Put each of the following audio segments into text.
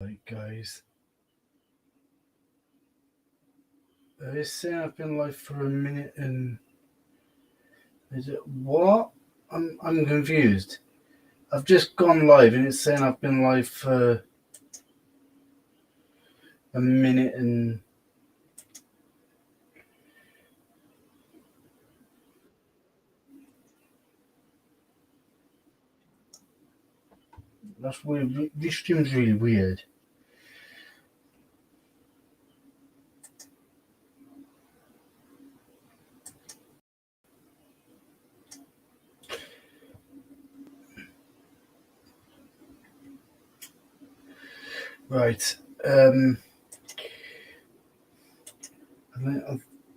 Right, guys. It's saying I've been live for a minute and is it what? I'm confused. I've just gone live and it's saying I've been live for a minute and that's weird. This stream's really weird. Right. I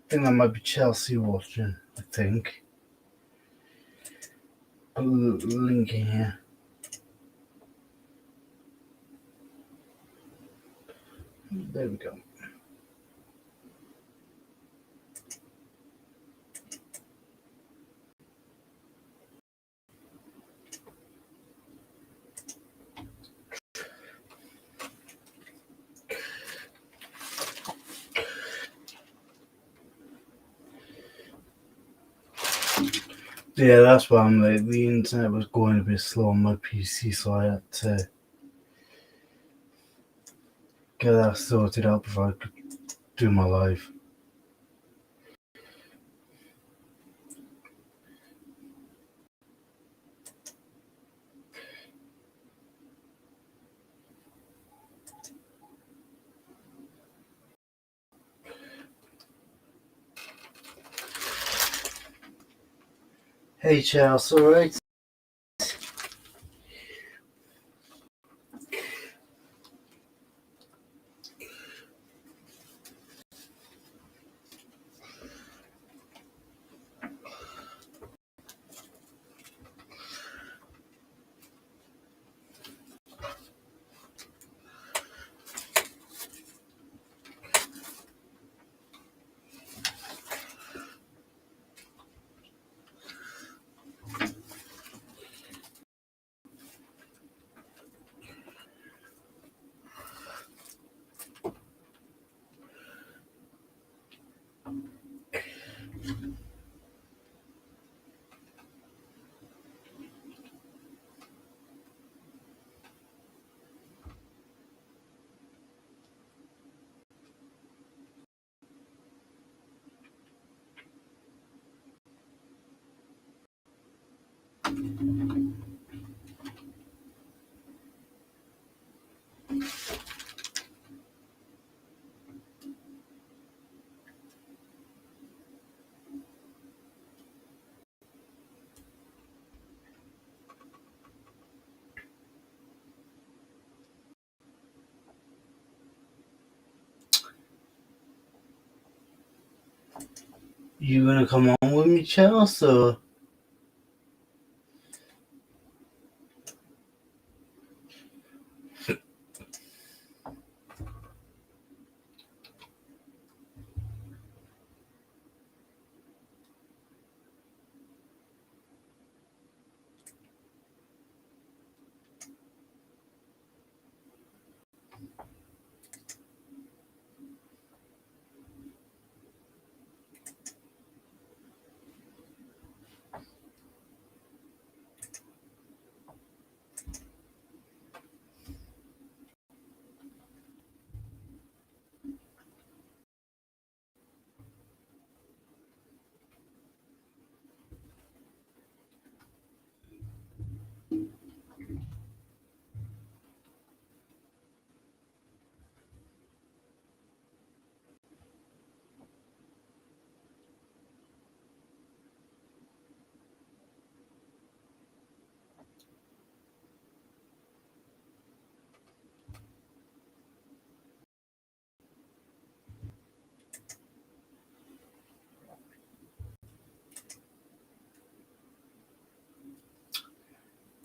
think that might be Chelsea watching. I think. Put a link in here. There we go. Yeah, that's why I'm late. The internet was going a bit slow on my PC, so I had to get that sorted out before I could do my live. Hey, Charles, alright? You gonna come on with me, Charles, or?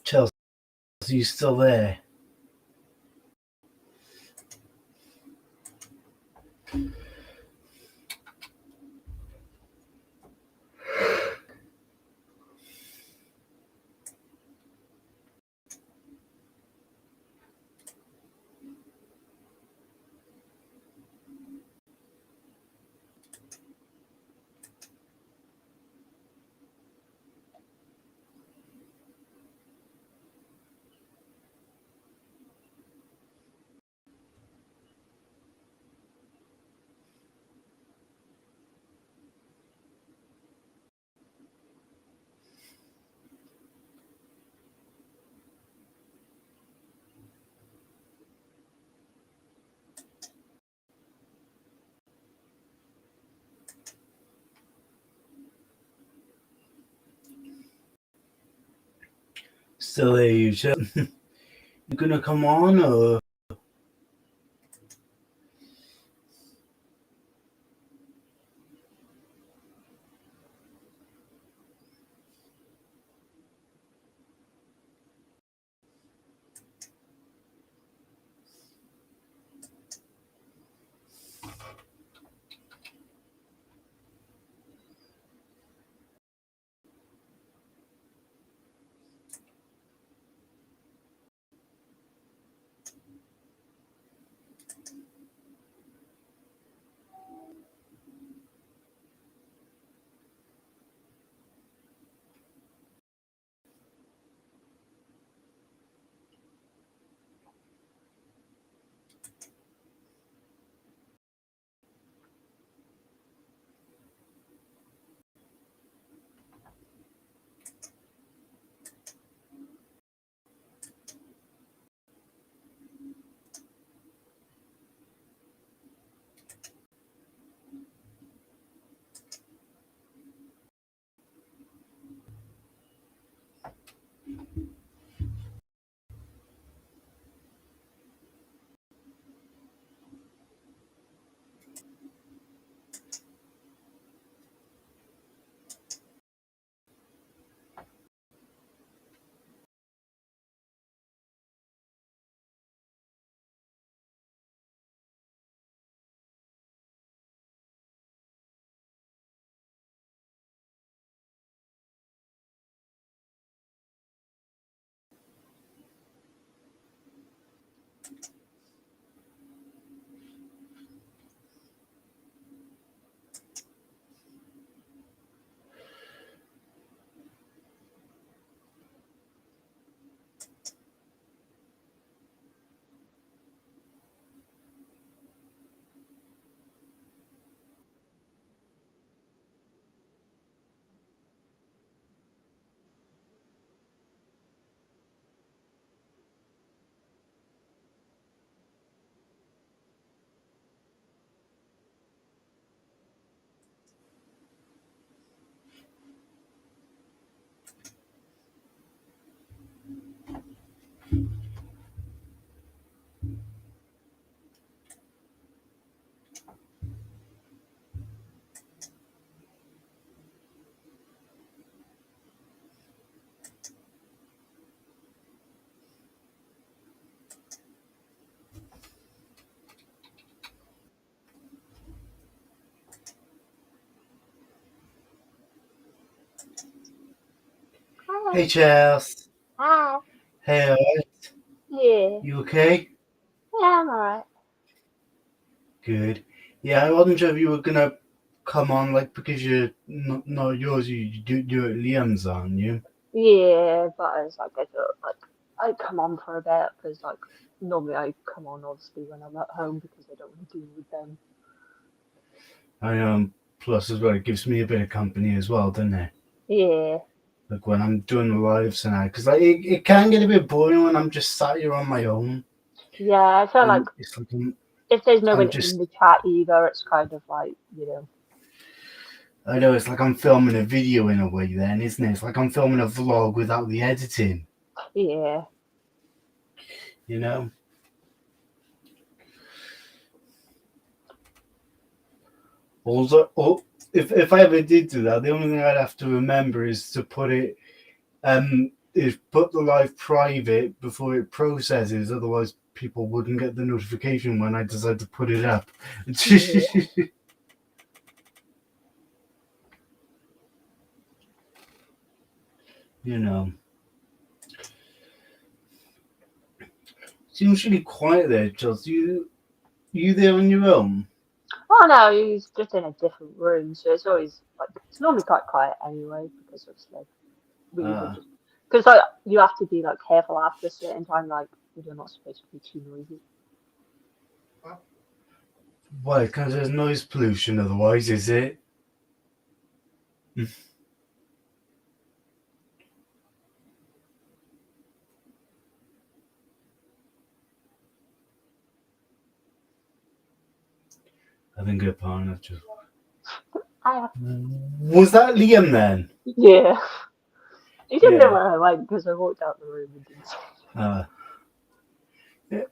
Chelsea, are you still there? still there, you you gonna come on or? Hey, Charles. Hi. Hey, alright? Yeah. You okay? Yeah, I'm alright. Good. Yeah, I wasn't sure if you were gonna come on, like, because you're not yours, you do it Liam's on you. Yeah, but it's like I thought, like I'd come on for a bit because like normally I come on obviously when I'm at home because I don't want to deal with them. I plus as well, it gives me a bit of company as well, doesn't it? Yeah. Like when I'm doing the lives and because like it can get a bit boring when I'm just sat here on my own, Yeah, I feel like and it's like if there's no I'm one in just the chat either, it's kind of like, you know. I know it's like I'm filming a video in a way then, isn't it? It's like I'm filming a vlog without the editing, Yeah. you know? Also, if I ever did do that, the only thing I'd have to remember is to put the live private before it processes, otherwise people wouldn't get the notification when I decide to put it up. Yeah. You know. It's usually quiet there, Charles. You there on your own? Oh no, he's just in a different room, so it's always like it's normally quite quiet anyway because of like we would Ah, just because like you have to be like careful after a certain time, like you're not supposed to be too noisy. why? Because there's noise pollution otherwise, is it? I think a partner just. I Was that Liam then? Yeah. You didn't know Yeah. where I went because I walked out the room and didn't see. Uh, yeah.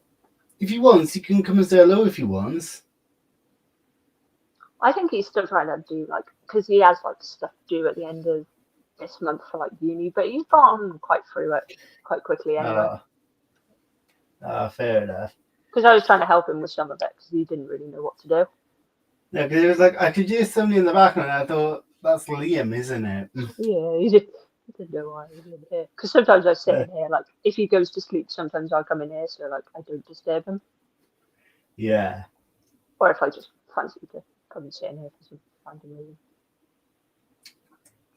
If you want, you can come and say hello if you want. I think he's still trying to do like because he has like stuff due at the end of this month for like uni, but he's gone quite through it quite quickly anyway. Uh, Fair enough. Because I was trying to help him with some of it because he didn't really know what to do. Yeah, because it was like I could hear somebody in the background. And I thought that's Liam, isn't it? Yeah, he didn't know why I was in here. Because sometimes I sit in here, like if he goes to sleep, sometimes I come in here so like I don't disturb him. Yeah. Or if I just fancy to come and sit in here for some random reason.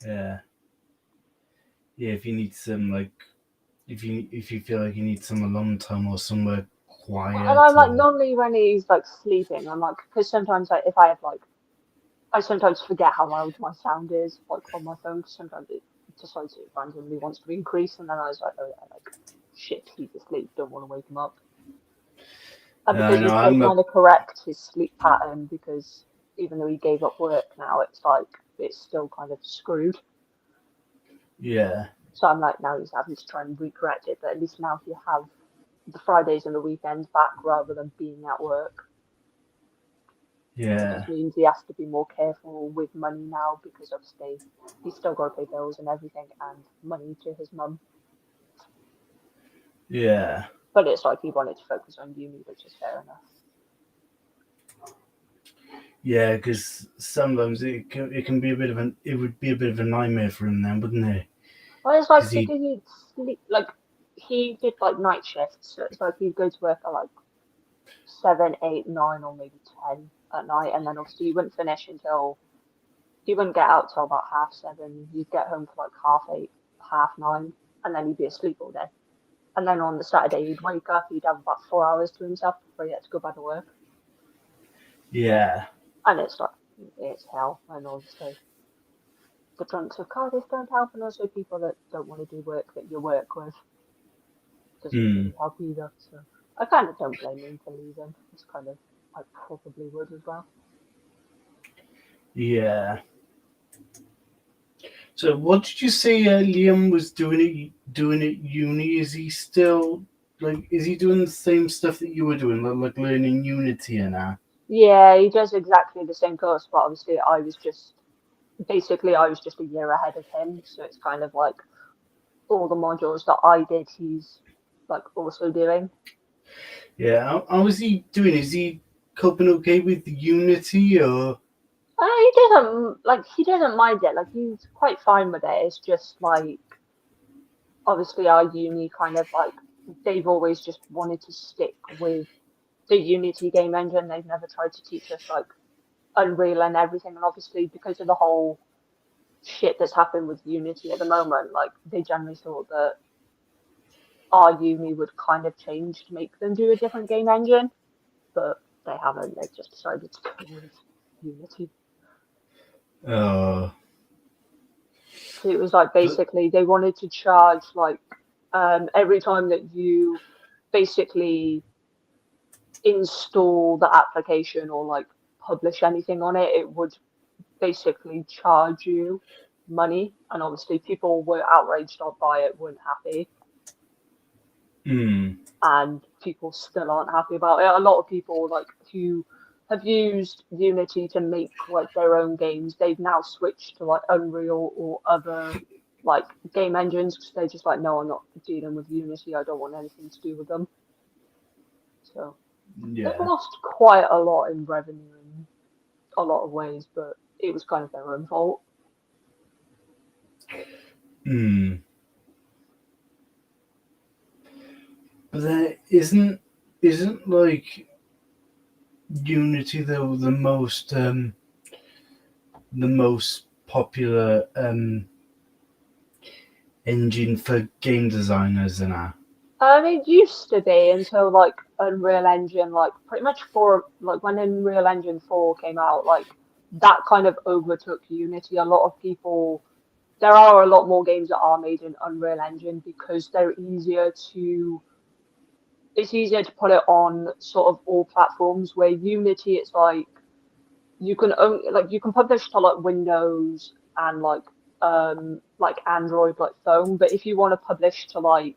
Yeah. Yeah. If you need some like, if you feel like you need some alone time or somewhere And quiet I'm like or normally when he's like sleeping, I'm like because sometimes like if I have like I sometimes forget how loud my sound is like on my phone because sometimes it decides it randomly wants to increase and then I was like, oh yeah, like shit, he's asleep, don't want to wake him up. And I because know he's still I'm a trying to correct his sleep pattern because even though he gave up work now, it's like it's still kind of screwed. yeah. So I'm like now he's having to try and recorrect it, but at least now he have the Fridays and the weekends back rather than being at work. It just Yeah. means he has to be more careful with money now because obviously he's still got to pay bills and everything and money to his mum. Yeah. But it's like he wanted to focus on uni, which is fair enough. Yeah, because sometimes it can be a bit of an it would be a bit of a nightmare for him then, wouldn't it? Well, it's Because like he because he'd sleep like he did like night shifts, so it's like he'd go to work at like 7, 8, 9, or maybe 10 at night, and then obviously he wouldn't finish until he wouldn't get out till about 7:30. He'd get home for like 8:30, 9:30, and then he'd be asleep all day. And then on the Saturday, he'd wake up, he'd have about 4 hours to himself before he had to go back to work. yeah. And it's like, it's hell. And obviously, the drunks of Cardiff don't help, and also people that don't want to do work that you work with doesn't Mm, really help either. So I kind of don't blame him for leaving. It's kind of, I probably would as well. yeah. So what did you say Liam was doing at uni? Is he still like is he doing the same stuff that you were doing, like learning Unity and that? Yeah, he does exactly the same course, but obviously I was just a year ahead of him. So it's kind of like all the modules that I did, he's like also doing. Yeah. How is he doing? Is he coping okay with Unity or He doesn't mind it. Like he's quite fine with it. It's just like obviously our uni kind of like they've always just wanted to stick with the Unity game engine. They've never tried to teach us like Unreal and everything. And obviously because of the whole shit that's happened with Unity at the moment, like they generally thought that our uni would kind of change to make them do a different game engine, but they haven't. They've just decided to go with Unity. uh So it was like but basically they wanted to charge like every time that you basically install the application or like publish anything on it, it would basically charge you money. And obviously people were outraged by it, weren't happy, mm, and people still aren't happy about it. A lot of people like who have used Unity to make like their own games, they've now switched to like Unreal or other like game engines because they're just like, no, I'm not dealing with Unity. I don't want anything to do with them. So they've yeah. lost quite a lot in revenue in a lot of ways, but it was kind of their own fault. Mm. But there isn't like Unity though the most popular engine for game designers and that. It used to be until like Unreal Engine, like pretty much like when Unreal Engine 4 came out, like that kind of overtook Unity. A lot of people, there are a lot more games that are made in Unreal Engine because it's easier to put it on sort of all platforms. Where Unity, it's like you can publish to like Windows and like like Android like phone, but if you want to publish to like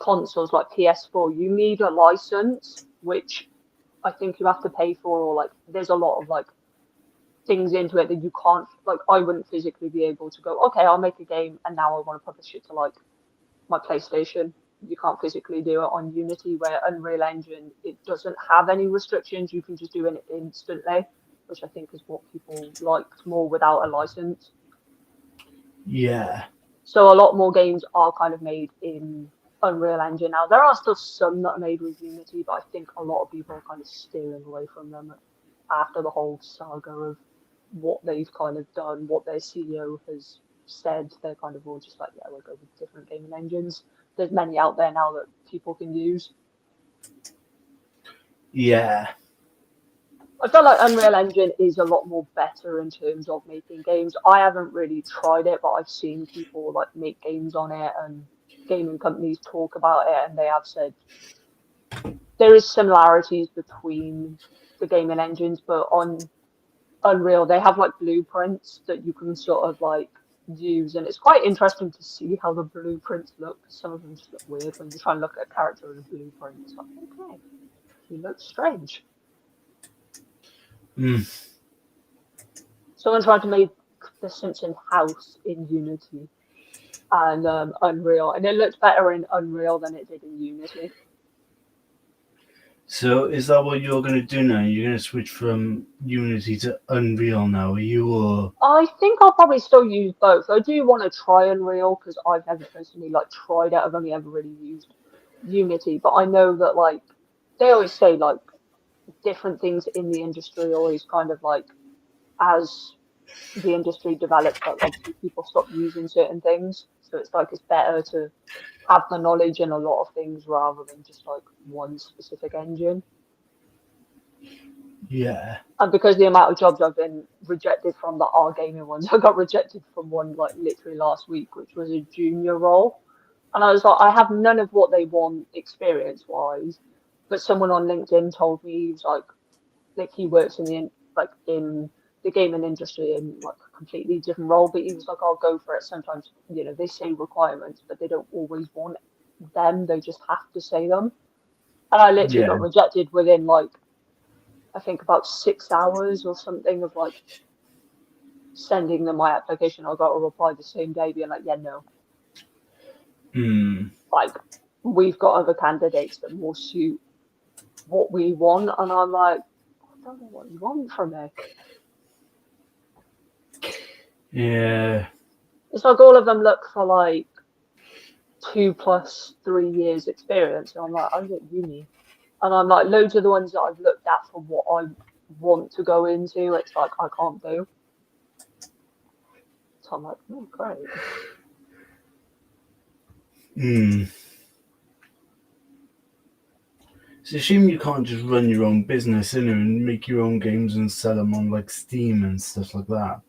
consoles like PS4, you need a license, which I think you have to pay for, or like there's a lot of like things into it that you can't, like I wouldn't physically be able to go, okay, I'll make a game and now I want to publish it to like my PlayStation. You can't physically do it on Unity, where Unreal Engine, it doesn't have any restrictions. You can just do it instantly, which I think is what people liked more without a license. Yeah. So a lot more games are kind of made in Unreal Engine now. There are still some that are made with Unity, but I think a lot of people are kind of steering away from them after the whole saga of what they've kind of done, what their CEO has said. They're kind of all just like, yeah, we'll go with different gaming engines. There's many out there now that people can use. Yeah. I feel like Unreal Engine is a lot more better in terms of making games. I haven't really tried it, but I've seen people like make games on it, and gaming companies talk about it, and they have said there is similarities between the gaming engines, but on Unreal they have like blueprints that you can sort of like use, and it's quite interesting to see how the blueprints look. Some of them just look weird when you try and look at a character in a blueprint. It's like, okay, he looks strange. Someone tried to make the Simpson house in Unity and Unreal, and it looked better in Unreal than it did in Unity. So is that what you're going to do now? You're going to switch from Unity to Unreal now, are you? Or I think I'll probably still use both. I do want to try Unreal because I've never personally like tried it. I've only ever really used Unity, but I know that like they always say like different things in the industry always kind of like as the industry develops, like obviously people stop using certain things. So it's like it's better to have the knowledge in a lot of things rather than just like one specific engine. yeah. And because the amount of jobs I've been rejected from that are gaming ones, I got rejected from one like literally last week, which was a junior role. And I was like, I have none of what they want experience wise. But someone on LinkedIn told me he was like he works in the gaming industry in like a completely different role, but he was like, I'll go for it. Sometimes, they say requirements, but they don't always want them. They just have to say them. And I literally Yeah. got rejected within like, I think about 6 hours or something of like sending them my application. I got a reply the same day being like, yeah, no. Like, we've got other candidates that more suit what we want. And I'm like, I don't know what you want from me. Yeah. It's like all of them look for like 2 plus 3 years experience. And I'm like, I'm at uni. And I'm like, loads of the ones that I've looked at for what I want to go into, it's like I can't do. So I'm like, oh, great. It's a shame you can't just run your own business, and make your own games and sell them on like Steam and stuff like that.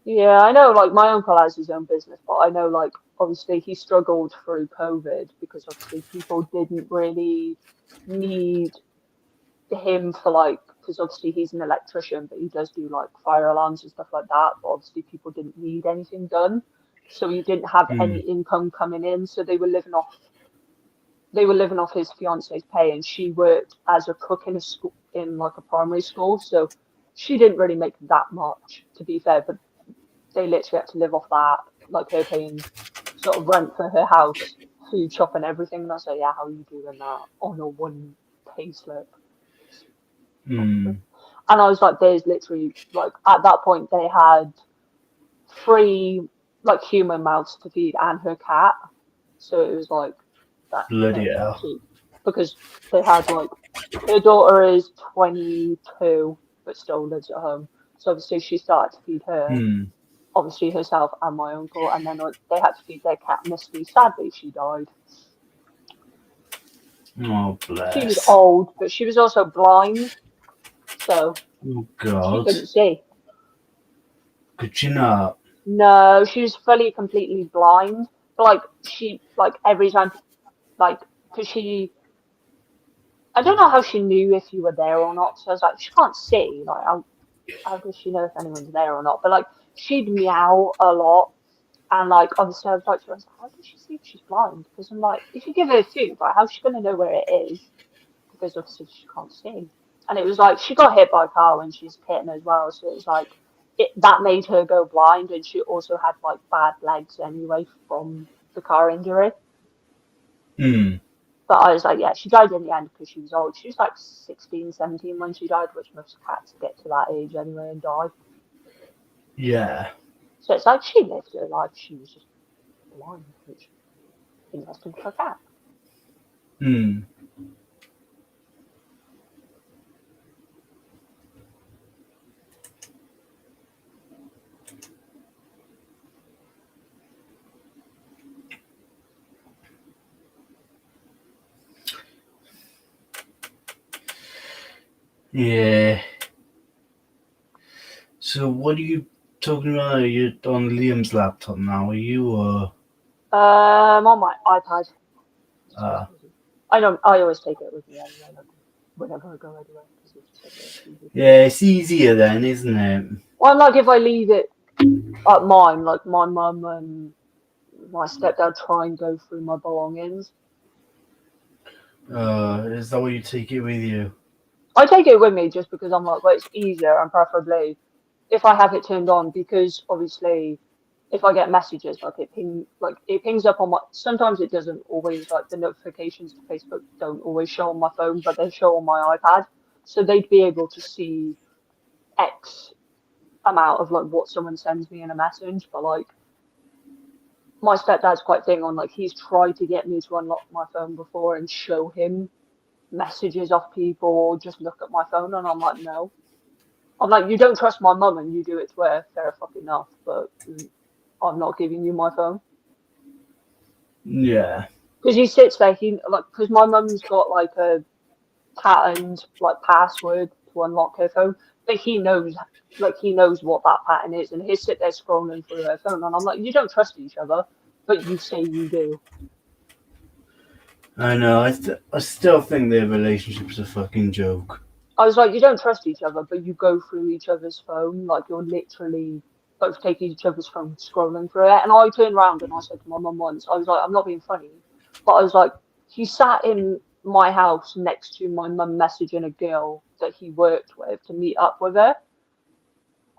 Yeah, I know, like, my uncle has his own business, but I know, like, obviously he struggled through COVID because obviously people didn't really need him for, like, because obviously he's an electrician, but he does do, like, fire alarms and stuff like that, but obviously people didn't need anything done. So he didn't have any income coming in, so they were living off his fiance's pay, and she worked as a cook in a school, in like a primary school, so she didn't really make that much, to be fair, but they literally had to live off that, like her paying sort of rent for her house, food shop and everything. And I was like, yeah, how are you doing that on a one pay slip? And I was like, there's literally, like, at that point they had 3 like human mouths to feed and her cat, so it was like that. Bloody hell. Because they had like, her daughter is 22 but still lives at home, so obviously she started to feed her, obviously herself and my uncle, and then they had to feed their cat Misty. Sadly, she died. Oh, bless. She was old, but she was also blind, so oh God. she couldn't see. Could she not? No, she was fully, completely blind. But like she, like every time, like, because she, I don't know how she knew if you were there or not. So I was like, she can't see. Like, how does she know if anyone's there or not? But like, she'd meow a lot, And like obviously I was like to her, I was like, how does she see if she's blind? Because I'm like, if you give her food, like how's she gonna know where it is? Because obviously she can't see. And it was like she got hit by a car when she was a kitten as well, so it was like that made her go blind, and she also had like bad legs anyway from the car injury. Hmm. But I was like, yeah, she died in the end because she was old. She was like 16, 17 when she died, which most cats get to that age anyway and die. Yeah. So it's like she lived her life, she was just blind, which is interesting for a cat. Hmm. Yeah. So what are you talking about? You're on Liam's laptop now, are you? On my iPad. Uh, I don't. I always take it with me anyway, like whenever I go anywhere, because it's just easy. yeah, it's easier then, isn't it? Well, like if I leave it at mine, like my mum and my stepdad try and go through my belongings. Is that what you take it with you? I take it with me just because I'm like, well, it's easier and preferably if I have it turned on, because obviously if I get messages like it pings up on my, sometimes it doesn't always, like the notifications to Facebook don't always show on my phone, but they show on my iPad, so they'd be able to see X amount of like what someone sends me in a message. But like my stepdad's quite thing on, like he's tried to get me to unlock my phone before and show him messages off people or just look at my phone, and I'm like, no. I'm like, you don't trust my mum and you do it to her, fair fucking enough, but I'm not giving you my phone. Yeah. Because he sits there, he like, because my mum's got like a patterned like password to unlock her phone, but he knows what that pattern is, and he'll sit there scrolling through her phone, and I'm like, you don't trust each other, but you say you do. I know, I still think their relationship's a fucking joke. I was like, you don't trust each other, but you go through each other's phone, like you're literally both taking each other's phone, scrolling through it. And I turned around and I said to my mum once, I was like, I'm not being funny, but I was like, he sat in my house next to my mum messaging a girl that he worked with to meet up with her,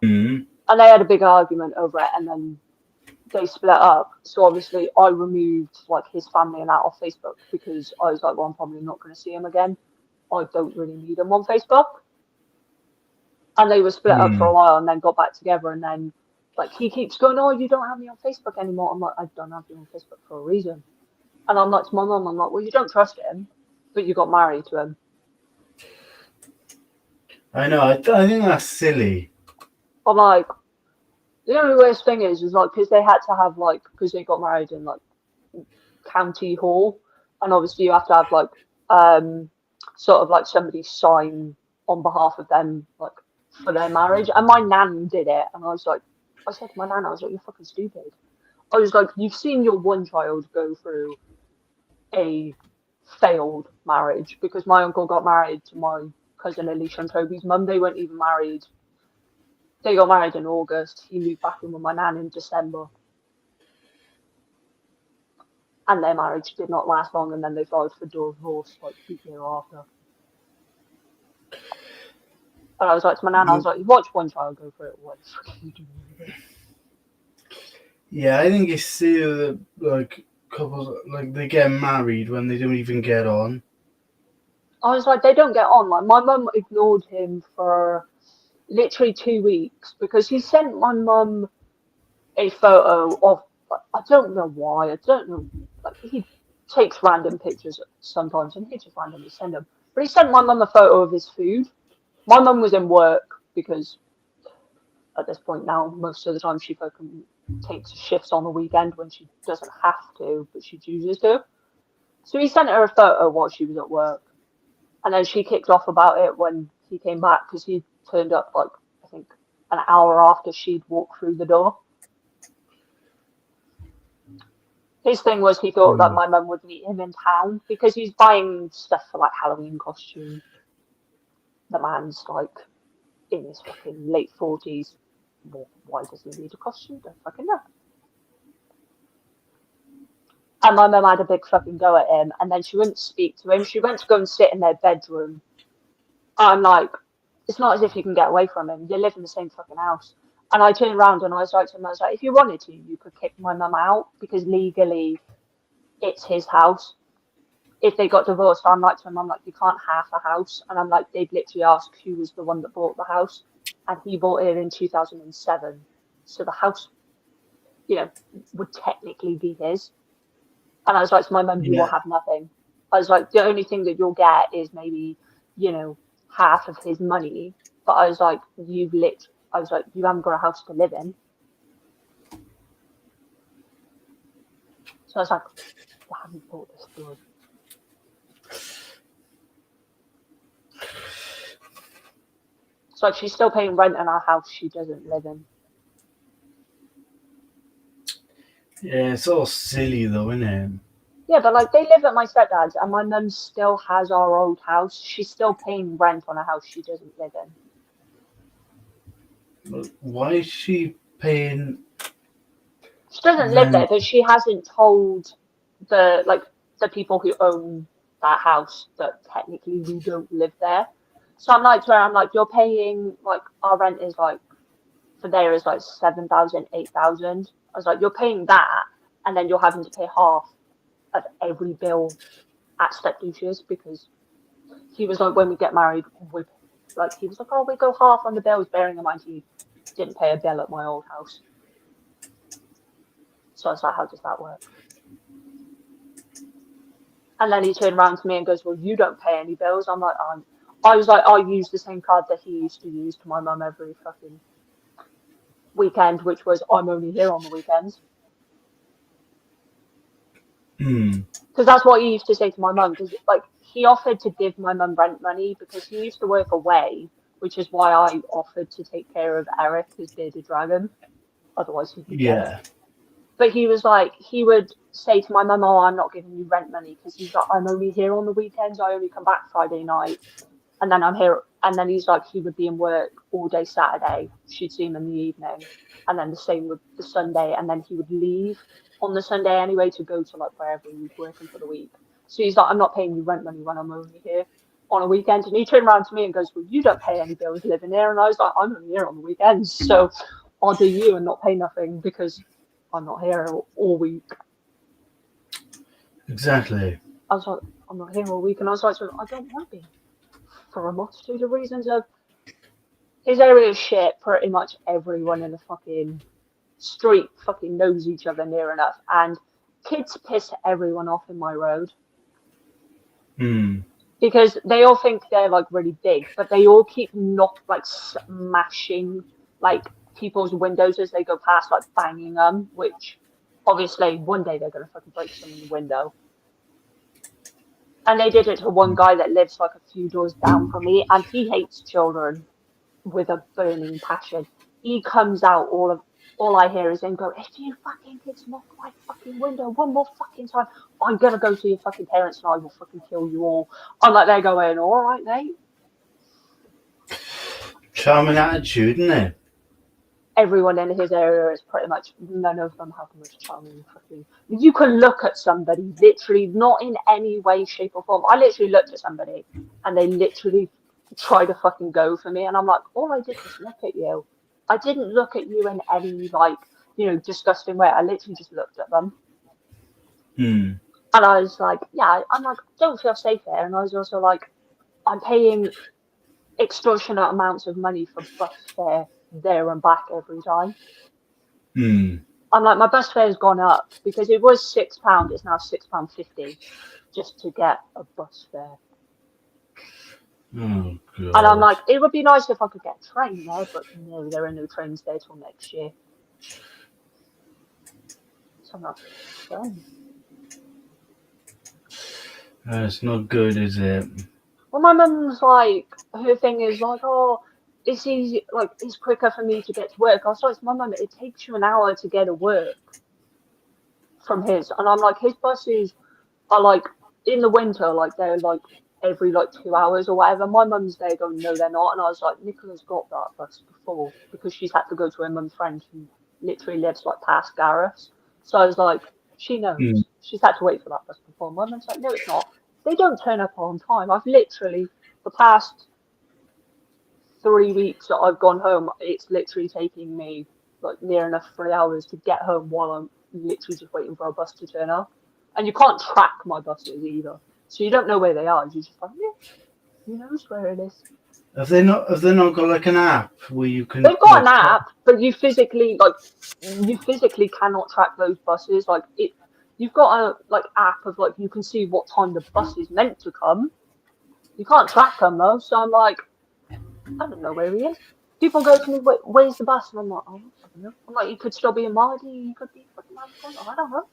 Hmm. and they had a big argument over it, and then they split up. So obviously, I removed like his family and that off Facebook because I was like, well, I'm probably not going to see him again. I don't really need him on Facebook. And they were split up for Hmm. a while and then got back together, and then like he keeps going, oh, you don't have me on Facebook anymore. I'm like, I don't have you on Facebook for a reason. And I'm like to my mum, I'm like, well, you don't trust him, but you got married to him. I know, I think that's silly. I'm like, the only worst thing is like because they had to have like, because they got married in like county hall, and obviously you have to have like sort of like somebody sign on behalf of them like for their marriage, and my nan did it, and I was like, I said to my nan, I was like, you're fucking stupid. I was like, you've seen your one child go through a failed marriage, because my uncle got married to my cousin Alicia and Toby's mum. They weren't even married. They got married in August. He moved back in with my nan in December. And their marriage did not last long, and then they filed for divorce like the year after. And I was like to my nan, I was like, you watch one child go through it, what the fuck are you doing with it? Yeah, I think it's silly that like couples like they get married when they don't even get on. I was like, they don't get on. Like my mum ignored him for literally 2 weeks because he sent my mum a photo of, I don't know why, I don't know, like he takes random pictures sometimes and he just randomly send them. But he sent my mum a photo of his food. My mum was in work because at this point now, most of the time she fucking takes shifts on the weekend when she doesn't have to, but she chooses to. So he sent her a photo while she was at work. And then she kicked off about it when he came back because he turned up like, I think, an hour after she'd walked through the door. His thing was he thought that Hmm. my mum would meet him in town because he's buying stuff for like Halloween costume. The man's like in his fucking late 40s. Well, why does he need a costume? Don't fucking know. And my mum had a big fucking go at him, and then she wouldn't speak to him. She went to go and sit in their bedroom. I'm like, it's not as if you can get away from him. You live in the same fucking house. And I turned around and I was like to him, I was like, if you wanted to, you could kick my mum out because legally it's his house. If they got divorced, I'm like to him, I'm like, you can't have a house. And I'm like, they'd literally asked who was the one that bought the house. And he bought it in 2007. So the house, would technically be his. And I was like to my mum, you will Yeah. have nothing. I was like, the only thing that you'll get is maybe, half of his money. But I was like, you haven't got a house to live in. So I was like, I haven't bought this good. It's like she's still paying rent in our house she doesn't live in. Yeah, it's all silly though, isn't it? Yeah, but like they live at my stepdad's and my mum still has our old house. She's still paying rent on a house she doesn't live in. Why is she paying? She doesn't live there, but she hasn't told the people who own that house that technically we don't live there. So I'm like to her, I'm like, you're paying like our rent is like for there is like 7,000, 8,000. I was like, you're paying that, and then you're having to pay half of every bill at stepdouches because he was like, when we get married, he was like, oh, we go half on the bills, bearing in mind he didn't pay a bill at my old house. So I was like, how does that work? And then he turned around to me and goes, well, you don't pay any bills. I'm like, I was like, I use the same card that he used to use to my mum every fucking weekend, which was, I'm only here on the weekends. Because that's what he used to say to my mum. Because like he offered to give my mum rent money because he used to work away, which is why I offered to take care of Eric, his bearded dragon. Otherwise, he'd be dead. But he was like, he would say to my mum, oh, I'm not giving you rent money because he's like, I'm only here on the weekends. I only come back Friday night. And then I'm here. And then he's like, he would be in work all day Saturday. She'd see him in the evening. And then the same with the Sunday. And then he would leave on the Sunday anyway to go to like wherever he was working for the week. So he's like, I'm not paying you rent money when I'm only here on a weekend. And he turned around to me and goes, well, you don't pay any bills living here. And I was like, I'm only here on the weekends. So I'll do you and not pay nothing because I'm not here all week. Exactly. I was like, I'm not here all week. And I was like, I don't want to be. For a multitude of reasons of his area is shit. Pretty much everyone in the fucking street fucking knows each other near enough. And kids piss everyone off in my road. Because they all think they're like really big, but they all keep smashing like people's windows as they go past, like banging them, which obviously one day they're gonna fucking break someone's window. And they did it to one guy that lives like a few doors down from me, and he hates children with a burning passion. He comes out, all I hear is him go, if you fucking kids knock my fucking window one more fucking time, I'm gonna go to your fucking parents and I will fucking kill you all. I'm like, they're going, all right, mate. Charming attitude, isn't it? Everyone in his area is pretty much, none of them have the most charming fucking. You can look at somebody, literally, not in any way, shape, or form. I literally looked at somebody and they literally try to fucking go for me. And I'm like, all I did was look at you. I didn't look at you in any, disgusting way. I literally just looked at them. And I was like, yeah, I'm like, don't feel safe there. And I was also like, I'm paying extortionate amounts of money for bus fare there and back every time. I'm like, my bus fare's gone up because it was £6, it's now £6.50 just to get a bus fare. Oh, God. And I'm like, it would be nice if I could get a train there, but no, there are no trains there till next year. So I'm not done. That's not good, is it? Well, my mum's like, her thing is like, oh, it's easy, like, it's quicker for me to get to work. I was like, my mum, it takes you an hour to get to work from his. And I'm like, his buses are like, in the winter, like, they're like every like 2 hours or whatever. My mum's there going, no, they're not. And I was like, Nicola's got that bus before because she's had to go to her mum's friend who literally lives like past Gareth. So I was like, she knows. she's had to wait for that bus before. My mum's like, no, it's not. They don't turn up on time. I've literally, the past 3 weeks that I've gone home, it's literally taking me like near enough 3 hours to get home while I'm literally just waiting for a bus to turn up. And you can't track my buses either. So you don't know where they are. You're just like, yeah, who knows where it is. Have they not got like an app where you can? They've got an app, but you physically cannot track those buses. Like it, you've got a like app of like you can see what time the bus is meant to come. You can't track them though. So I'm like, I don't know where he is. People go to me, where's the bus? And I'm like, oh, I don't know. I'm like, you could still be in Mardy, you could be fucking I don't know.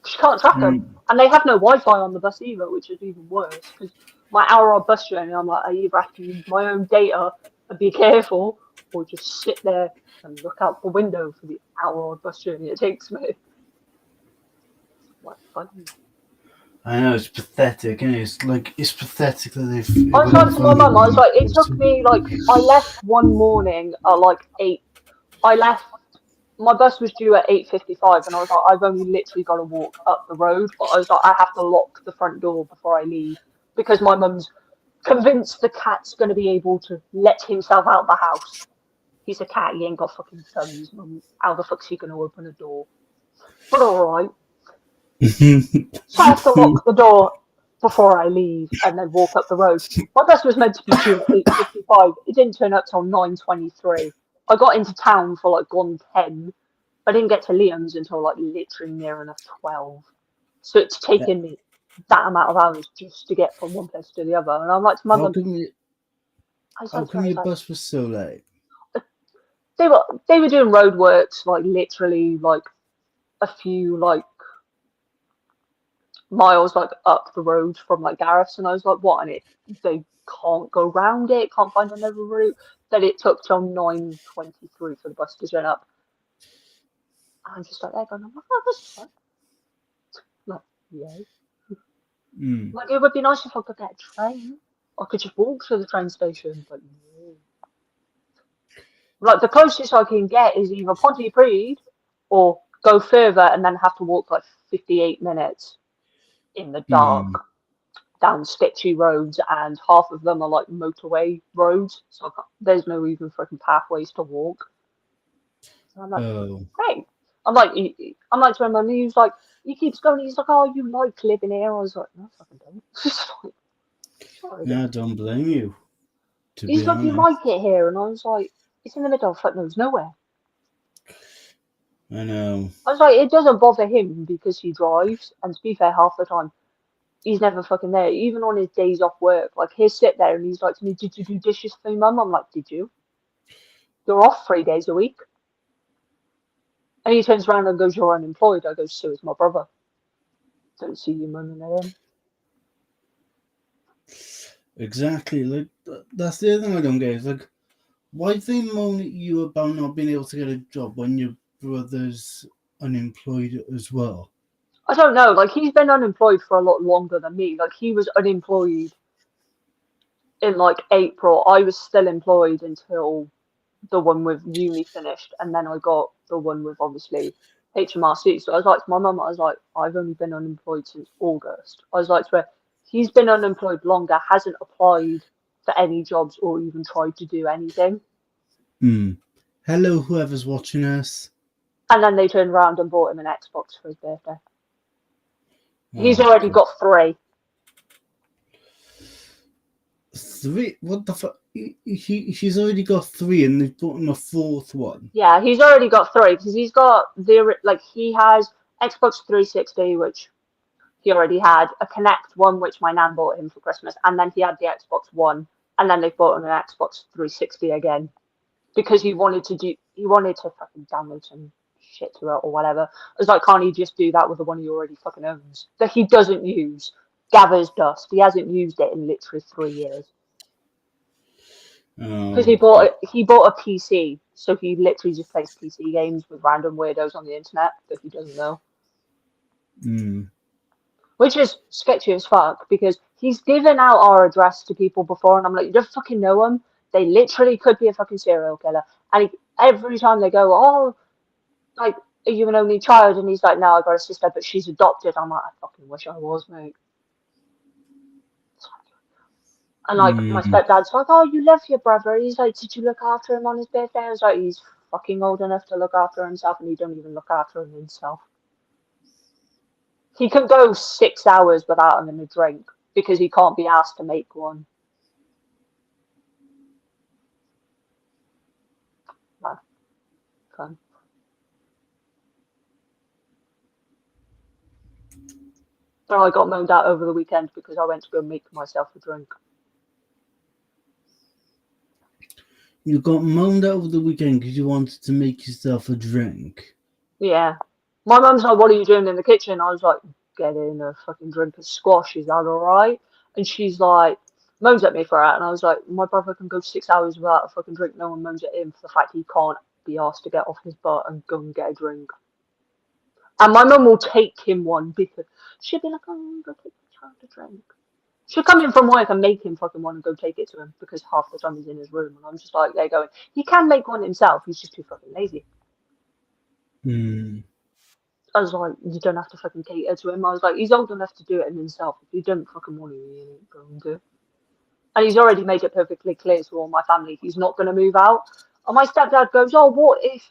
You can't track them. And they have no Wi-Fi on the bus either, which is even worse. Because my hour-odd bus journey, I'm like, I either have to use my own data and be careful, or just sit there and look out the window for the hour-odd bus journey it takes me. What fun. I know, it's pathetic, and it's pathetic that they've. I was like to my mum, I was like, it took me like, I left one morning at like 8. My bus was due at 8:55, and I was like, I've only literally got to walk up the road, but I was like, I have to lock the front door before I leave because my mum's convinced the cat's going to be able to let himself out the house. He's a cat, he ain't got fucking thumbs, mum. How the fuck's he going to open a door? But alright. So I have to lock the door before I leave and then walk up the road. My bus was meant to be due at 8:55. It didn't turn up till 9:23. I got into town for like 1:10. I didn't get to Liam's until like literally near enough 12. So it's taken me that amount of hours just to get from one place to the other. And I'm like to my mum, how come your bus was so late? They were doing roadworks like literally like a few like miles like up the road from like Gareth's, and I was like, what? And they can't go round it, can't find another route. Then it took till 9:23 for the bus to turn up. I'm just like, I'm like, oh, this is fun. Like, yeah. Like, it would be nice if I could get a train. I could just walk to the train station, but no. Like, the closest I can get is either Pontypridd or go further and then have to walk like 58 minutes in the dark down sketchy roads, and half of them are like motorway roads, so there's no even freaking pathways to walk. So I'm like, great. I'm like to my mum, he was like, he keeps going, he's like, oh, you like living here? I was like, no, I fucking don't. Yeah, I don't blame you. He's like, you like it here? And I was like, it's in the middle of fuck knows nowhere. I know. I was like, it doesn't bother him because he drives, and to be fair, half the time, he's never fucking there. Even on his days off work, like he'll sit there and he's like to me, did you do dishes for your mum? I'm like, did you? You're off 3 days a week. And he turns around and goes, you're unemployed. I go, so is my brother. Don't see you moaning at him. Exactly. Like, that's the other thing I don't get. Is like, why do they moan at you about not being able to get a job when your brother's unemployed as well? I don't know. Like, he's been unemployed for a lot longer than me. Like, he was unemployed in like April. I was still employed until the one with uni finished, and then I got the one with obviously HMRC. So I was like to my mum, I was like, I've only been unemployed since August. I was like to her, he's been unemployed longer, hasn't applied for any jobs or even tried to do anything. Hello, whoever's watching us. And then they turned around and bought him an Xbox for his birthday. He's already got 3. 3? What the fuck? He's already got 3, and they've bought him a 4th one. Yeah, he's already got 3 because he's got he has Xbox 360, which he already had, a Kinect one, which my nan bought him for Christmas, and then he had the Xbox One, and then they bought him an Xbox 360 again because he wanted to fucking download some shit to it or whatever. I was like, can't he just do that with the one he already fucking owns that he doesn't use? Gathers dust. He hasn't used it in literally 3 years. Because he bought a PC, so he literally just plays PC games with random weirdos on the internet that he doesn't know. Which is sketchy as fuck because he's given out our address to people before, and I'm like, you don't fucking know them. They literally could be a fucking serial killer. And every time they go, oh, like are you an only child? And he's like, no, I got a sister, but she's adopted. I'm like, I fucking wish I was, mate. And like my Mm. stepdad's like, oh, you love your brother. He's like, did you look after him on his birthday? I was like, he's fucking old enough to look after himself, and he don't even look after himself. He could go 6 hours without having a drink because he can't be asked to make one. No, fun. So I got moaned at over the weekend because I went to go make myself a drink. You got moaned out over the weekend because you wanted to make yourself a drink. Yeah. My mum's like, what are you doing in the kitchen? I was like, getting a fucking drink of squash. Is that alright? And she's like, moans at me for that. And I was like, my brother can go 6 hours without a fucking drink. No one moans at him for the fact he can't be asked to get off his butt and go and get a drink. And my mum will take him one because she'll be like, oh, go take the child a drink. She'll come in from work and make him fucking one and go take it to him because half the time he's in his room. And I'm just like, there going, he can make one himself. He's just too fucking lazy. Mm. I was like, you don't have to fucking cater to him. I was like, he's old enough to do it himself. If you don't fucking want to, you ain't going to. And he's already made it perfectly clear to all my family he's not going to move out. And my stepdad goes, oh, what if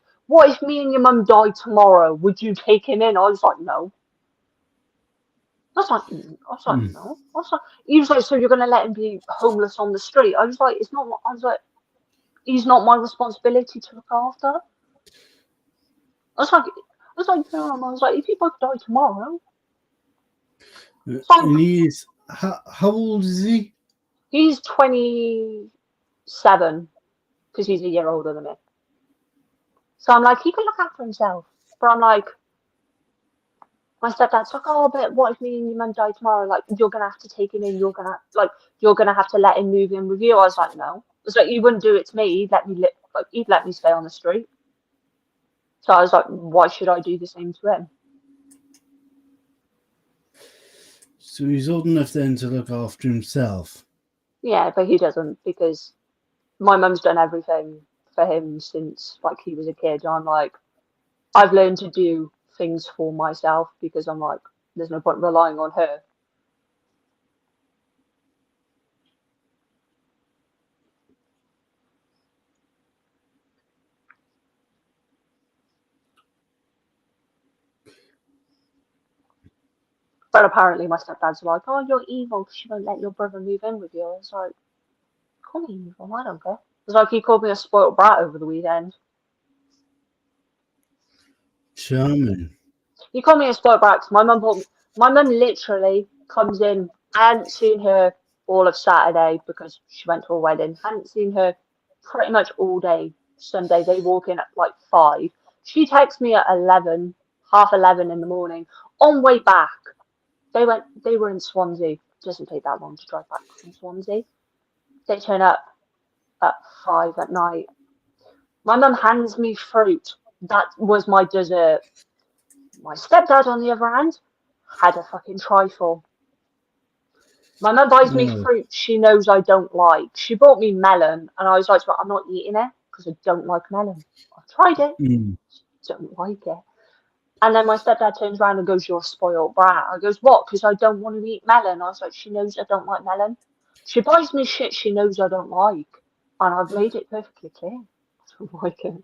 me and your mum died tomorrow? Would you take him in? I was like, no. I was like, no. I was like, he was like, so you're going to let him be homeless on the street? I was like, I was like, he's not my responsibility to look after. I was like, if you both die tomorrow. And he is, how old is he? He's 27 because he's a year older than me. So I'm like, he can look after himself. But I'm like, my stepdad's like, oh, but what if me and your mum die tomorrow? Like, you're gonna have to take him in. You're gonna have to let him move in with you. I was like, no. It's like you wouldn't do it to me. He'd let me stay on the street. So I was like, why should I do the same to him? So he's old enough then to look after himself. Yeah, but he doesn't because my mum's done everything for him since like he was a kid. I'm like, I've learned to do things for myself because I'm like, there's no point relying on her. But apparently my stepdad's like, oh, you're evil because you won't let your brother move in with you. I was like, call me evil, I don't care. It's like he called me a spoiled brat over the weekend. Charming. He called me a spoiled brat because my mum literally comes in. I hadn't seen her all of Saturday because she went to a wedding. Hadn't seen her pretty much all day Sunday. They walk in at like 5. She texts me at 11, half 11 in the morning. On way back, they were in Swansea. It doesn't take that long to drive back from Swansea. They turn up at 5 at night. My mum hands me fruit. That was my dessert. My stepdad, on the other hand, had a fucking trifle. My mum buys me fruit she knows I don't like. She bought me melon, and I was like, well, I'm not eating it because I don't like melon. I've tried it, don't like it. And then my stepdad turns around and goes, you're a spoiled brat. I goes, what? Because I don't want to eat melon. I was like, she knows I don't like melon. She buys me shit she knows I don't like. And I've made it perfectly clear. I don't like it.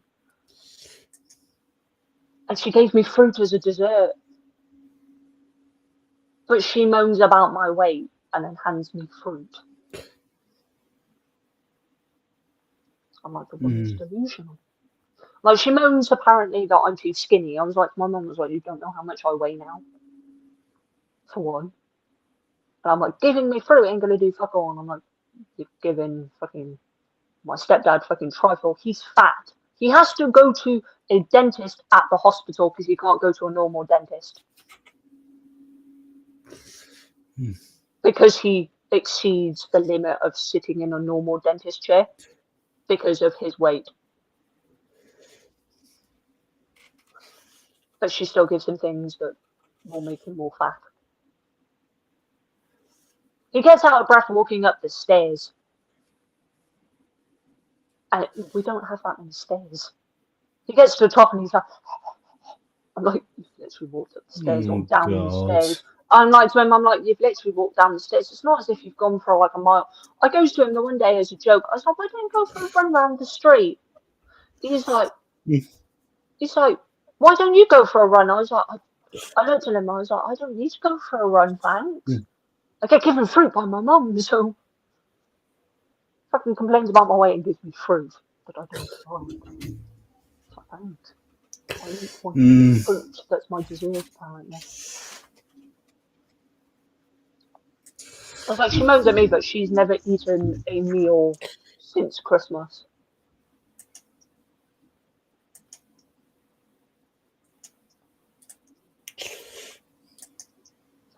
And she gave me fruit as a dessert. But she moans about my weight and then hands me fruit. I'm like, the woman's delusional. Like, she moans apparently that I'm too skinny. I was like, my mum was like, you don't know how much I weigh now. For one. And I'm like, giving me fruit ain't gonna do fuck all. And I'm like, you're giving fucking my stepdad fucking trifle. He's fat. He has to go to a dentist at the hospital because he can't go to a normal dentist. Because he exceeds the limit of sitting in a normal dentist chair because of his weight. But she still gives him things that will make him more fat. He gets out of breath walking up the stairs. And we don't have that many stairs. He gets to the top and he's like, I'm like, you've literally walked up the stairs or Oh down the God. stairs. I'm like to him, I'm like, you've literally walked down the stairs. It's not as if you've gone for like a mile. I goes to him the one day as a joke. I was like, why don't you go for a run around the street? He's like, he's like, why don't you go for a run? I was like, I looked at him. I was like, I don't need to go for a run, thanks. I get given fruit by my mum, so fucking complains about my weight and gives me fruit, but I don't like. So thanks. I eat one fruit. That's my dessert, apparently. I was like, she moans at me, but she's never eaten a meal since Christmas. So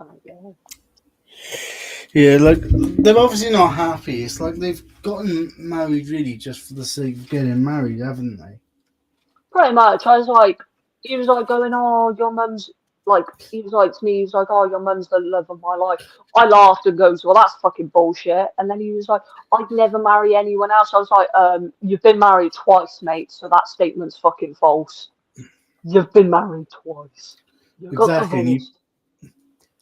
I'm like, yeah. Yeah, like they're obviously not happy. It's like they've gotten married really just for the sake of getting married, haven't they? Pretty much. I was like, he was like going, oh, your mum's like, he was like to me, he was like, oh, your mum's the love of my life. I laughed and goes, well, that's fucking bullshit. And then he was like, I'd never marry anyone else. I was like, you've been married twice, mate, so that statement's fucking false. You've been married twice. You got Exactly. divorced.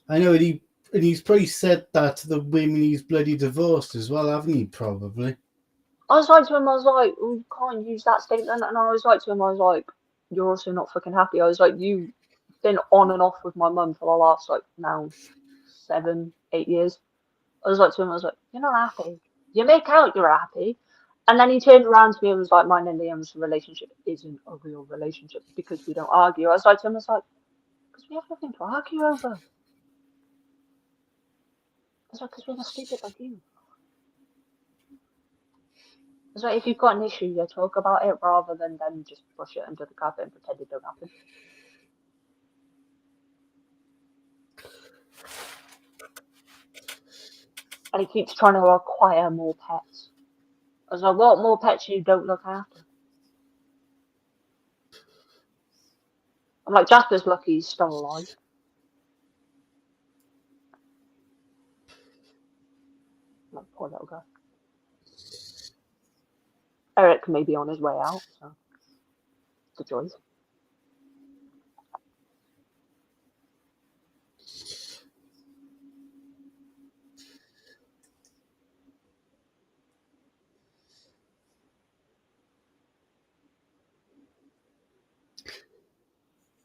I know, and he's probably said that to the women he's bloody divorced as well, haven't he? Probably. I was like to him, I was like, oh, you can't use that statement. And I was like to him, I was like, you're also not fucking happy. I was like, you've been on and off with my mum for the last, like, now 7, 8 years. I was like to him, I was like, you're not happy. You make out you're happy. And then he turned around to me and was like, mine and Liam's relationship isn't a real relationship because we don't argue. I was like to him, I was like, because we have nothing to argue over. I was like, because we're not stupid like you. I was like, if you've got an issue, you talk about it rather than then just brush it under the carpet and pretend it don't happen. And he keeps trying to acquire more pets. I was like, what more pets you don't look after? I'm like, Jasper's lucky he's still alive. I'm like, poor little guy. Eric may be on his way out, so the joys.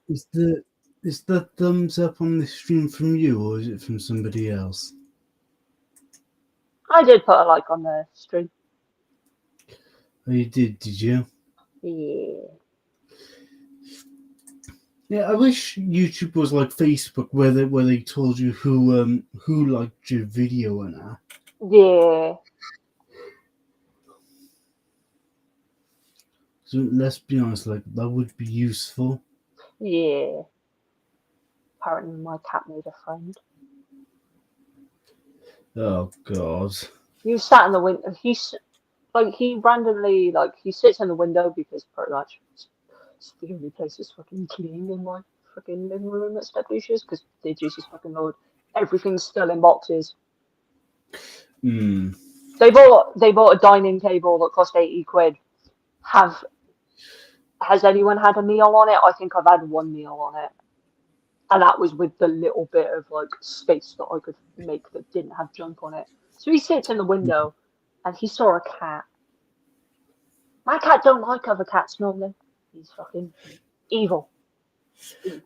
Is the thumbs up on the stream from you or is it from somebody else? I did put a like on the stream. Oh, you did you? Yeah. Yeah, I wish YouTube was like Facebook, where they told you who liked your video and that. Yeah. So let's be honest, like that would be useful. Yeah. Apparently my cat made a friend. Oh God. He sat in the window. He randomly, like, he sits in the window because pretty much it's the only place that's fucking clean in my fucking living room at Step Lucius because dear Jesus fucking Lord, everything's still in boxes. Hmm. They bought a dining table that cost 80 quid. Has anyone had a meal on it? I think I've had one meal on it. And that was with the little bit of like space that I could make that didn't have junk on it. So he sits in the window and he saw a cat. My cat don't like other cats normally. He's fucking evil.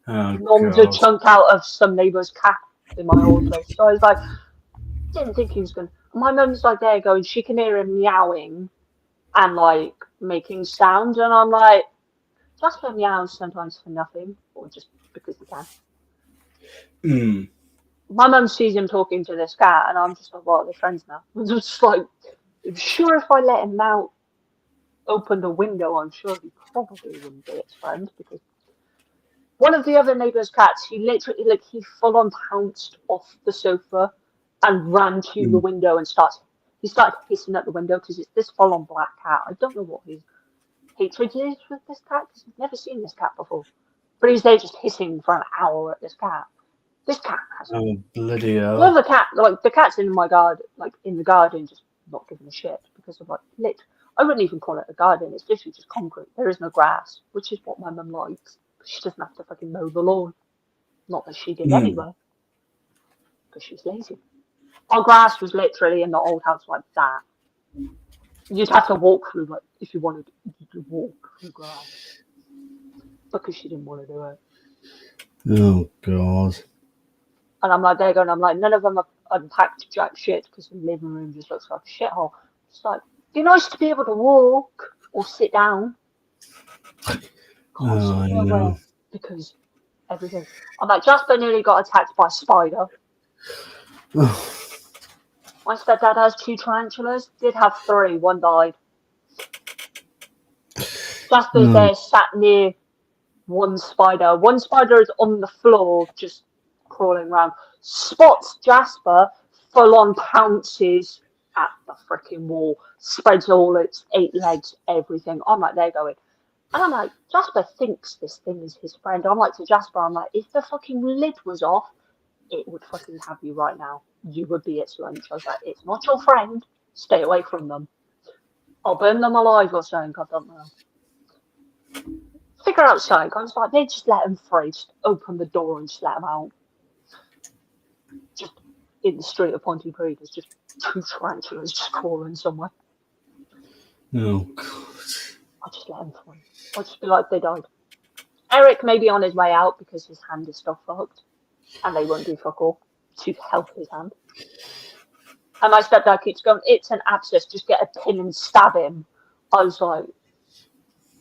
Oh, Nommed a chunk out of some neighbour's cat in my old place. So I was like, didn't think he was gonna. My mum's like there going, she can hear him meowing and like making sound, and I'm like, Jasper meows sometimes for nothing or just because he can. Hmm. My mum sees him talking to this cat, and I'm just like, well, they're friends now. I'm just like, I'm sure if I let him out, open the window, I'm sure he probably wouldn't be its friend because one of the other neighbour's cats, he literally, like, he full on pounced off the sofa and ran to the window and he started hissing at the window because it's this full on black cat. I don't know what his hatred is with this cat because I've never seen this cat before. But he's there just hissing for an hour at this cat. This cat has. Oh, bloody hell. Well, the cat, like, the cat's in my garden, like, in the garden, just not giving a shit because of, like, I wouldn't even call it a garden. It's literally just concrete. There is no grass, which is what my mum likes. She doesn't have to fucking mow the lawn. Not that she did Mm. anyway, because she's lazy. Our grass was literally in the old house like that. You'd have to walk through, like, if you wanted to walk through grass. Because she didn't want to do it. Oh, God. And I'm like, there you go, and I'm like, none of them have unpacked jack shit because the living room just looks like a shithole. It's like, it'd be nice to be able to walk or sit down. Oh, I know. Because everything. I'm like, Jasper nearly got attacked by a spider. My stepdad has 2 tarantulas. Did have 3. 1 died. Jasper's there sat near one spider. One spider is on the floor, just crawling around. Spots Jasper, full on pounces at the freaking wall. Spreads all its 8 legs, everything. I'm like, they're going. And I'm like, Jasper thinks this thing is his friend. I'm like to Jasper, I'm like, if the fucking lid was off, it would fucking have you right now. You would be its lunch. I was like, it's not your friend. Stay away from them. I'll burn them alive or something. I don't know. Figure out something. I was like, they just let them free. Just open the door and just let them out. Just in the street of Pontypridd, there's just 2 tarantulas just crawling somewhere. Oh, God. I just let them free. I'll just be like, they died. Eric may be on his way out because his hand is still fucked. And they won't do fuck all to help his hand. And my stepdad keeps going, it's an abscess, just get a pin and stab him. I was like,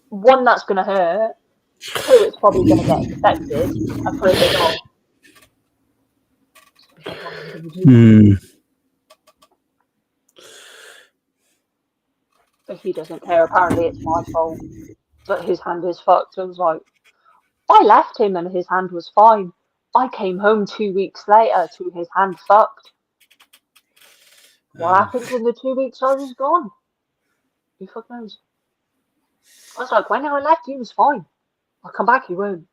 1, that's going to hurt. 2, it's probably going to get infected. And 3, they die. But he doesn't care. Apparently it's my fault that his hand is fucked. I was like, I left him and his hand was fine. I came home 2 weeks later to his hand fucked. What happened in the 2 weeks I was gone? Who fuck knows? I was like, when I left, he was fine. I'll come back, he won't.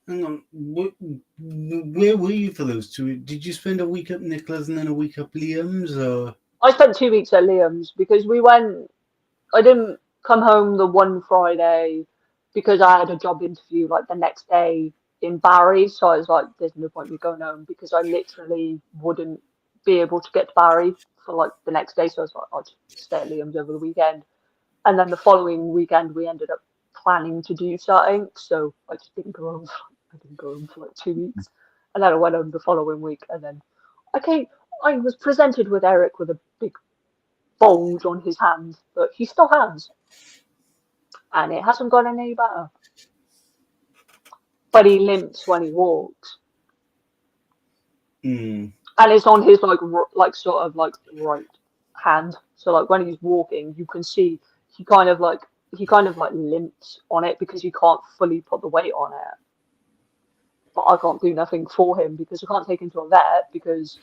Hang on. Where were you for those 2? Did you spend a week up Nicola's and then a week up Liam's? Or? I spent 2 weeks at Liam's because I didn't come home the one Friday because I had a job interview like the next day in Barry. So I was like, there's no point me going home because I literally wouldn't be able to get to Barry for like the next day. So I was like, I'll just stay at Liam's over the weekend. And then the following weekend, we ended up planning to do something. So I just didn't go home. I didn't go home for like 2 weeks. And then I went home the following week. And then I was presented with Eric with a big bulge on his hand, but he still has. And it hasn't got any better. But he limps when he walks. Mm. And it's on his like sort of like right hand. So like when he's walking, you can see he kind of like limps on it because he can't fully put the weight on it. But I can't do nothing for him because I can't take him to a vet because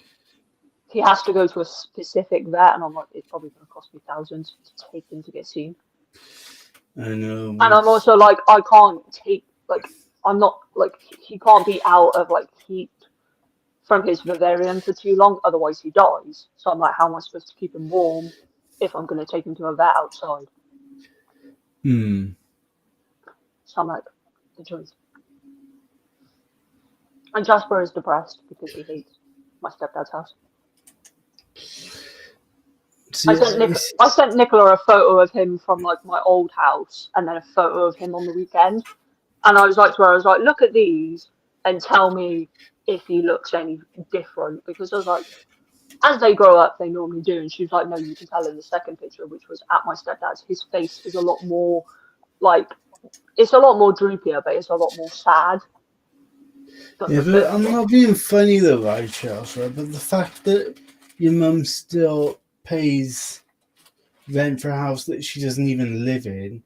he has to go to a specific vet, and I'm like, it's probably going to cost me thousands to take him to get seen. I know. And I'm also like, I can't take, like, I'm not, like, he can't be out of, like, heat from his vivarium for too long, otherwise he dies. So I'm like, how am I supposed to keep him warm if I'm going to take him to a vet outside? Hmm. So I'm like, the choice. And Jasper is depressed because he hates my stepdad's house. See, I sent Nicola a photo of him from like my old house and then a photo of him on the weekend. And I was like to her, I was like, look at these and tell me if he looks any different. Because I was like, as they grow up, they normally do. And she was like, no, you can tell in the second picture, which was at my stepdad's, his face is a lot more like, it's a lot more droopier, but it's a lot more sad. Yeah, but I'm not being funny though, right, Chelsea? But the fact that your mum still pays rent for a house that she doesn't even live in,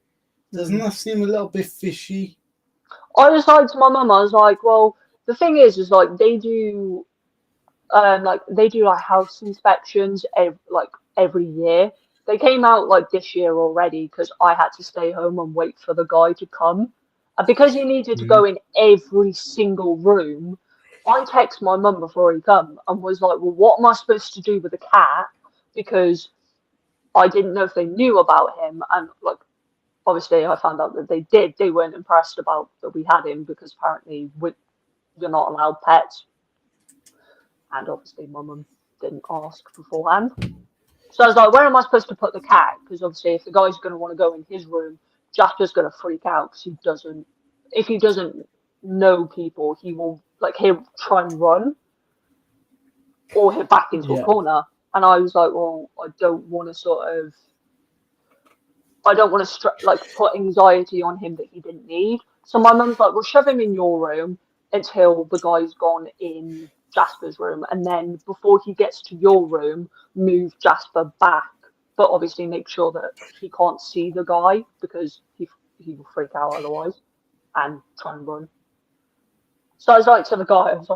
doesn't that seem a little bit fishy? I was like to my mum, I was like, well, the thing is like they do house inspections every year. They came out like this year already because I had to stay home and wait for the guy to come. And because he needed to go in every single room, I text my mum before he come and was like, well, what am I supposed to do with the cat? Because I didn't know if they knew about him. And like, obviously I found out that they weren't impressed about that we had him because apparently you're not allowed pets, and obviously my mum didn't ask beforehand. So I was like, where am I supposed to put the cat? Because obviously if the guy's going to want to go in his room, Jasper's going to freak out because if he doesn't know people, he will, like, he'll try and run or hit back into a Yeah. corner. And I was like, well, I don't want to like put anxiety on him that he didn't need. So my mum's like, well, shove him in your room until the guy's gone in Jasper's room, and then before he gets to your room, move Jasper back. But obviously, make sure that he can't see the guy because he will freak out otherwise and try and run. So I was like to the guy, I was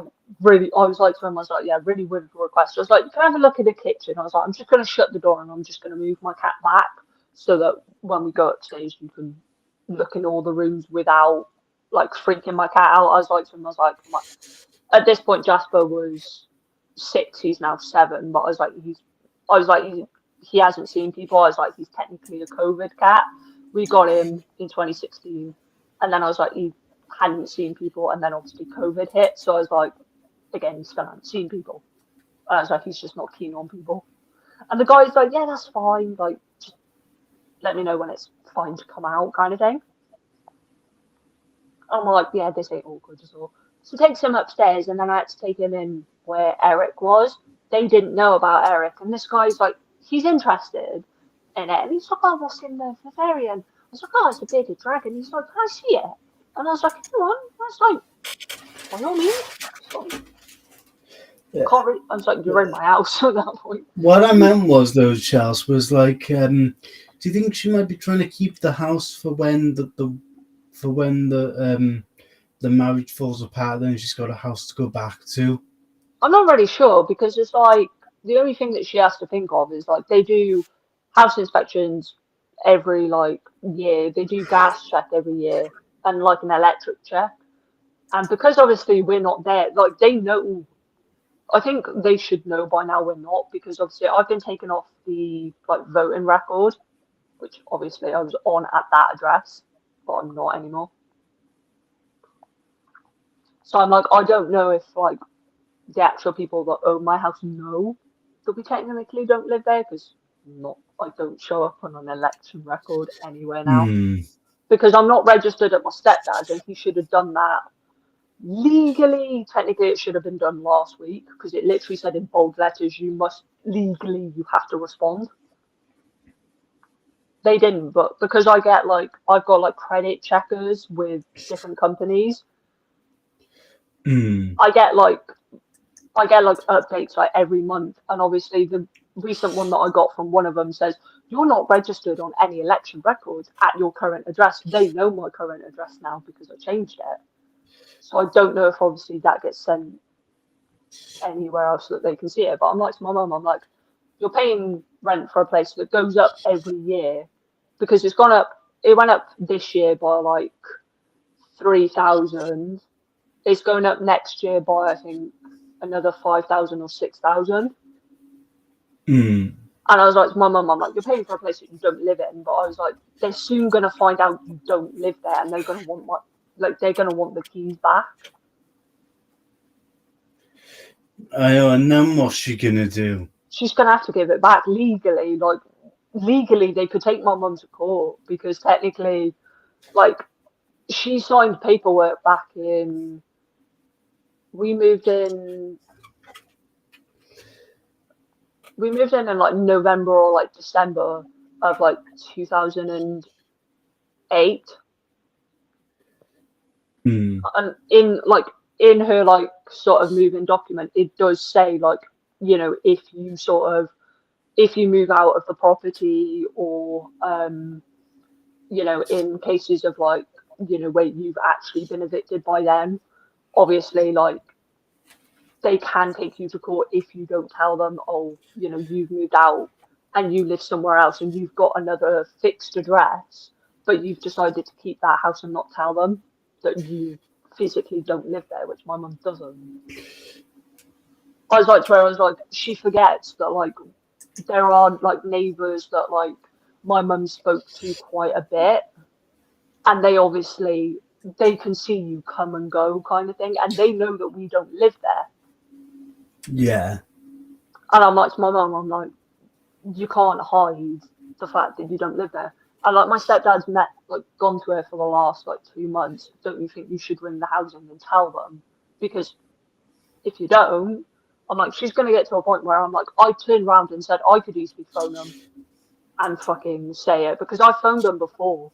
like to him, I was like, yeah, really weird request. I was like, you can have a look at the kitchen. I was like, I'm just going to shut the door and I'm just going to move my cat back so that when we go upstairs, you can look in all the rooms without like freaking my cat out. I was like to him, at this point, Jasper was 6, he's now 7, but he hasn't seen people. I was like, he's technically a COVID cat. We got him in 2016, and then I was like, he hadn't seen people, and then obviously COVID hit. So I was like, again, he still hadn't seen people. And I was like, he's just not keen on people. And the guy's like, yeah, that's fine. Like, just let me know when it's fine to come out, kind of thing. I'm like, yeah, this ain't awkward at all. So takes him upstairs, and then I had to take him in where Eric was. They didn't know about Eric, and this guy's like, he's interested in it, and he's like, oh, what's in the vivarium? I was like, oh, it's a bearded dragon. He's like, can I see it? And I was like, come on. I was like, by all means. Yeah. I was like, you're in my house at that point. What I meant was, though, Charles, was like, do you think she might be trying to keep the house for when the marriage falls apart? Then she's got a house to go back to. I'm not really sure because it's like the only thing that she has to think of is like they do house inspections every like year. They do gas check every year and like an electric check. And because obviously we're not there, like they know. I think they should know by now we're not because obviously I've been taken off the like voting record, which obviously I was on at that address, but I'm not anymore. So I'm like, I don't know if like the actual people that own my house know that we technically don't live there because I don't show up on an election record anywhere now because I'm not registered at my stepdad's and he should have done that legally. Technically, it should have been done last week because it literally said in bold letters, you have to respond. They didn't, but because I've got like credit checkers with different companies, I get like updates like every month, and obviously the recent one that I got from one of them says you're not registered on any election records at your current address. They know my current address now because I changed it. So I don't know if obviously that gets sent anywhere else that they can see it. But I'm like to my mum, I'm like, you're paying rent for a place that goes up every year because it's gone up. It went up this year by like 3,000. It's going up next year by I think another 5,000 or 6,000. And I was like to my mum, I'm like, you're paying for a place that you don't live in, but I was like, they're soon gonna find out you don't live there, and they're gonna want they're gonna want the keys back. I know, and then what's she gonna do? She's gonna have to give it back legally. Like legally, they could take my mum to court because technically, like, she signed paperwork back in. We moved in in like November or like December of like 2008. And in her like sort of moving document, it does say like, you know, if you move out of the property or you know, in cases of like, you know, where you've actually been evicted by them, obviously like they can take you to court if you don't tell them, oh, you know, you've moved out and you live somewhere else and you've got another fixed address, but you've decided to keep that house and not tell them that you physically don't live there, which my mum doesn't. I was like to her, I was like, she forgets that like there are like neighbours that like my mum spoke to quite a bit, and they can see you come and go kind of thing, and they know that we don't live there. Yeah. And I'm like to my mum, I'm like, you can't hide the fact that you don't live there. And like my stepdad's gone to her for the last 2 months. Don't you think you should ring the housing and tell them? Because if you don't, I'm like, she's gonna get to a point where I'm like, I turned around and said I could easily phone them and fucking say it, because I phoned them before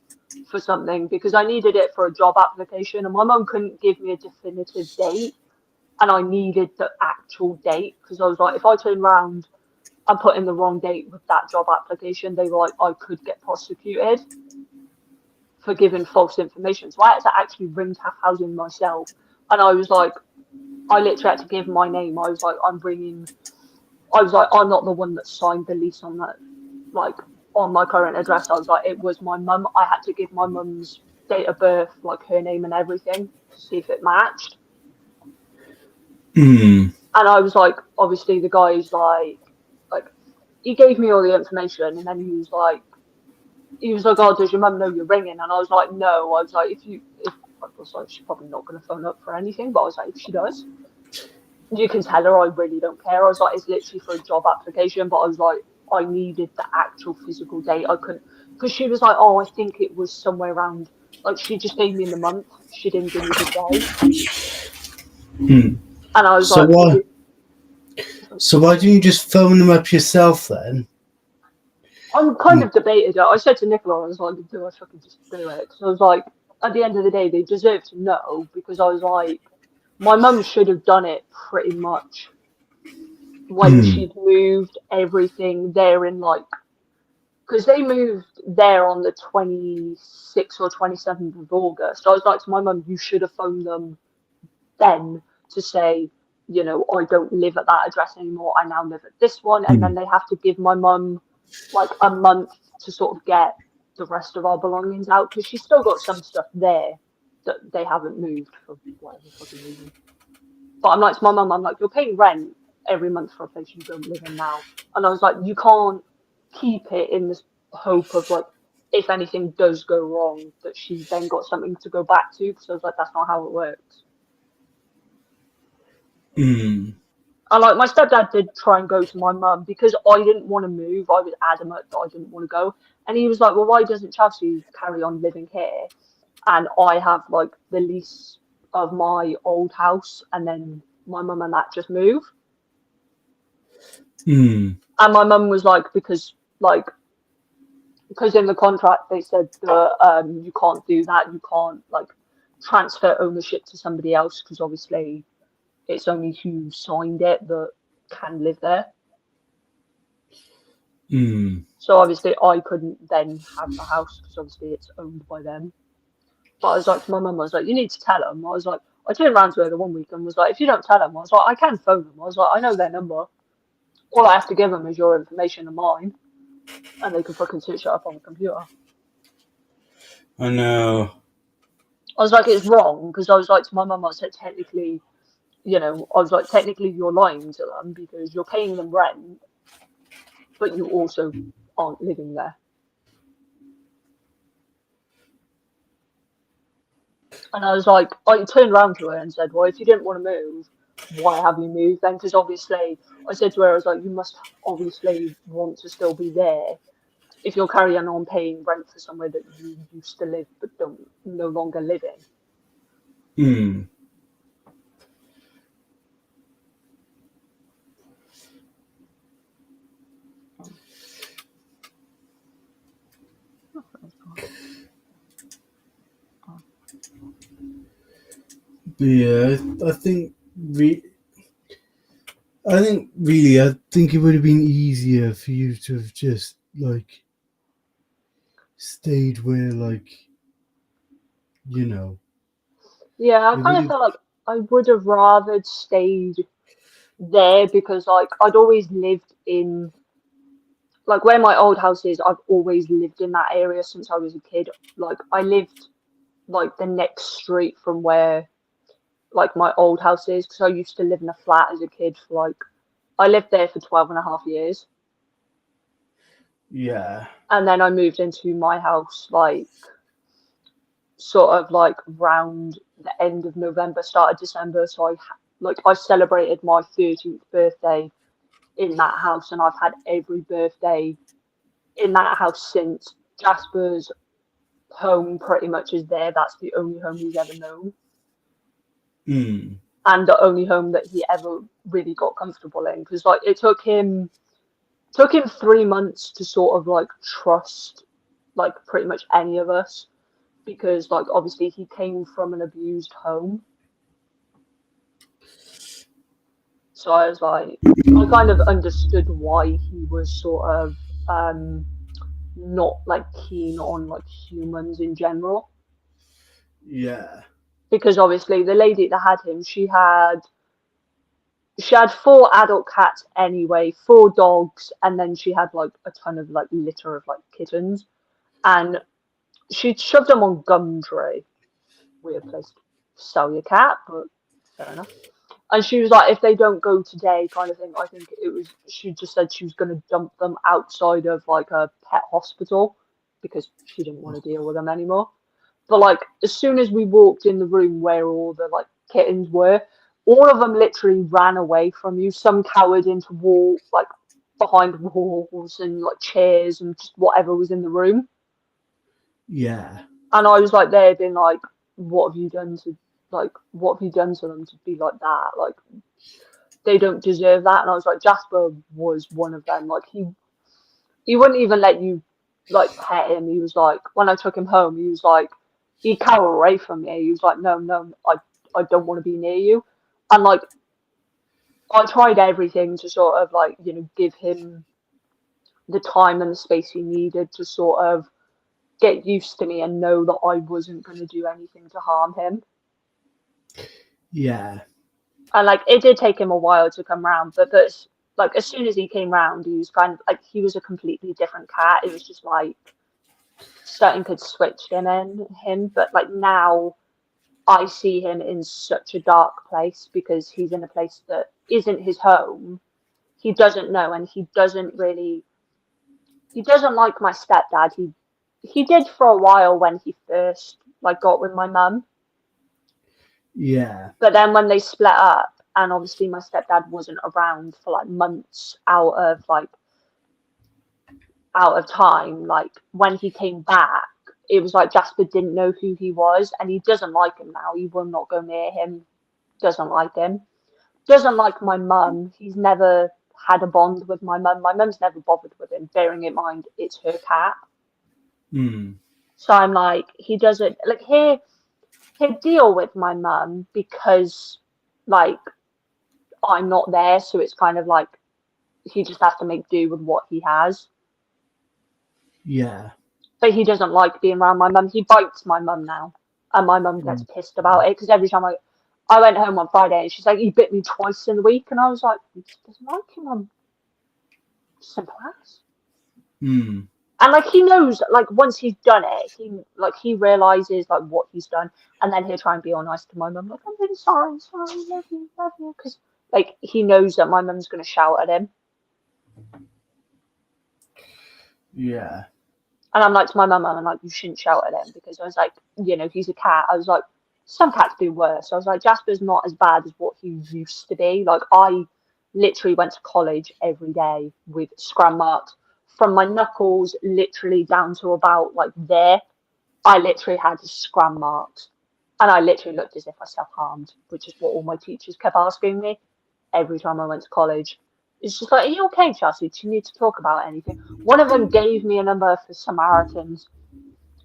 for something because I needed it for a job application, and my mum couldn't give me a definitive date, and I needed the actual date because I was like, if I turn around and put in the wrong date with that job application, they were like, I could get prosecuted for giving false information. So I had to actually ring TAF Housing myself, and I was like, I literally had to give my name. I was like, I'm not the one that signed the lease on that, on my current address. I was like, it was my mum. I had to give my mum's date of birth, her name and everything, to see if it matched. Mm. And I was like, obviously the guy's like, he gave me all the information, and then he was like, oh, does your mum know you're ringing? And I was like, no. I was like, I was like, she's probably not going to phone up for anything, but I was like, if she does, you can tell her I really don't care. I was like, it's literally for a job application, but I was like, I needed the actual physical date. I couldn't, because she was like, oh, I think it was somewhere around, she just gave me the month. She didn't give me the day. Mm. And I was So like, so why didn't you just phone them up yourself then? I'm kind of debated it. I said to Nicola, I was like, do I fucking just do it? Because I was like, at the end of the day, they deserve to know, because I was like, my mum should have done it pretty much when she'd moved everything there in because they moved there on the 26th or 27th of August. I was like to my mum, you should have phoned them then to say, I don't live at that address anymore. I now live at this one. And then they have to give my mum a month to sort of get the rest of our belongings out, because she's still got some stuff there that they haven't moved for whatever fucking reason. But I'm like to my mum, I'm like, you're paying rent every month for a place you don't live in now. And I was like, you can't keep it in this hope of if anything does go wrong, that she's then got something to go back to. Because I was like, that's not how it works. Mm. And my stepdad did try and go to my mum because I didn't want to move. I was adamant that I didn't want to go. And he was like, well, why doesn't Chelsea carry on living here? And I have the lease of my old house, and then my mum and that just move. Mm. And my mum was like, because in the contract they said that you can't do that. You can't transfer ownership to somebody else, because obviously it's only who signed it that can live there. Mm. So obviously I couldn't then have the house, because obviously it's owned by them. But I was like to my mum, I was like, you need to tell them. I was like, I turned around to her the one week and was like, if you don't tell them, I was like, I can phone them. I was like, I know their number. All I have to give them is your information and mine, and they can fucking switch it up on the computer. I know. I was like, it's wrong, because I was like to my mum, I said, technically, technically you're lying to them, because you're paying them rent, but you also aren't living there. And I was like, I turned around to her and said, well, if you didn't want to move, why have you moved then? Because obviously, I said to her, I was like, you must obviously want to still be there if you're carrying on paying rent for somewhere that you used to live but no longer live in. Mm. Yeah, I think it would have been easier for you to have just stayed where Yeah, I kind of felt like I would have rather stayed there, because I'd always lived in where my old house is. I've always lived in that area since I was a kid. I lived the next street from where my old house is, because I used to live in a flat as a kid for I lived there for 12 and a half years. Yeah. And then I moved into my house like sort of like round the end of November, start of December. So I celebrated my 13th birthday in that house, and I've had every birthday in that house since. Jasper's home pretty much is there. That's the only home he's ever known, Mm. and the only home that he ever really got comfortable in. Because like it took him 3 months to sort of like trust like pretty much any of us, because like obviously he came from an abused home. So I was like, I kind of understood why he was sort of not like keen on like humans in general. Yeah. Because obviously the lady that had him, she had 4 adult cats anyway, 4 dogs, and then she had like a ton of like litter of like kittens. And she shoved them on Gumtree. Weird place to sell your cat, but fair enough. And she was like, if they don't go today, kind of thing. I think she just said she was going to dump them outside of like a pet hospital because she didn't want to deal with them anymore. But like, as soon as we walked in the room where all the like kittens were, all of them literally ran away from you. Some cowered into like behind walls and like chairs and just whatever was in the room. Yeah. And I was like, there, being like, what have you done to them to be like that? Like, they don't deserve that. And I was like, Jasper was one of them. Like he wouldn't even let you like pet him. He was like, when I took him home, he was like, he'd cower away from me. He was like, no, no, I don't want to be near you. And like I tried everything to sort of like, give him the time and the space he needed to sort of get used to me and know that I wasn't going to do anything to harm him. Yeah. And like it did take him a while to come round, but like as soon as he came round, he was kind of like he was a completely different cat. It was just like certain could switch him, but like now I see him in such a dark place because he's in a place that isn't his home. He doesn't know, and he doesn't like my stepdad. He did for a while when he first like got with my mum. Yeah. But then when they split up, and obviously my stepdad wasn't around for like months out of time, like when he came back, it was like Jasper didn't know who he was, and he doesn't like him now. He will not go near him. Doesn't like him. Doesn't like my mum. He's never had a bond with my mum. My mum's never bothered with him, bearing in mind it's her cat. Mm. So I'm like, he doesn't like he'll deal with my mum because like I'm not there, so it's kind of like he just has to make do with what he has. Yeah. But he doesn't like being around my mum. He bites my mum now, and my mum gets Mm. pissed about it because every time I went home on Friday and she's like, "You bit me twice in the week," and I was like, "He just doesn't like you, mum. Simple as." Mm. And like he knows, like once he's done it, he realizes like what he's done, and then he'll try and be all nice to my mum, like I'm really sorry, sorry, love you, because like he knows that my mum's gonna shout at him. Yeah. And I'm like to my mum, I'm like, you shouldn't shout at him because I was like, he's a cat. I was like, some cats do worse. I was like, Jasper's not as bad as what he used to be. Like, I literally went to college every day with scram marks from my knuckles literally down to about like there. I literally had scram marks. And I literally looked as if I self harmed, which is what all my teachers kept asking me every time I went to college. It's just like, are you okay, Chelsea? Do you need to talk about anything? One of them gave me a number for Samaritans.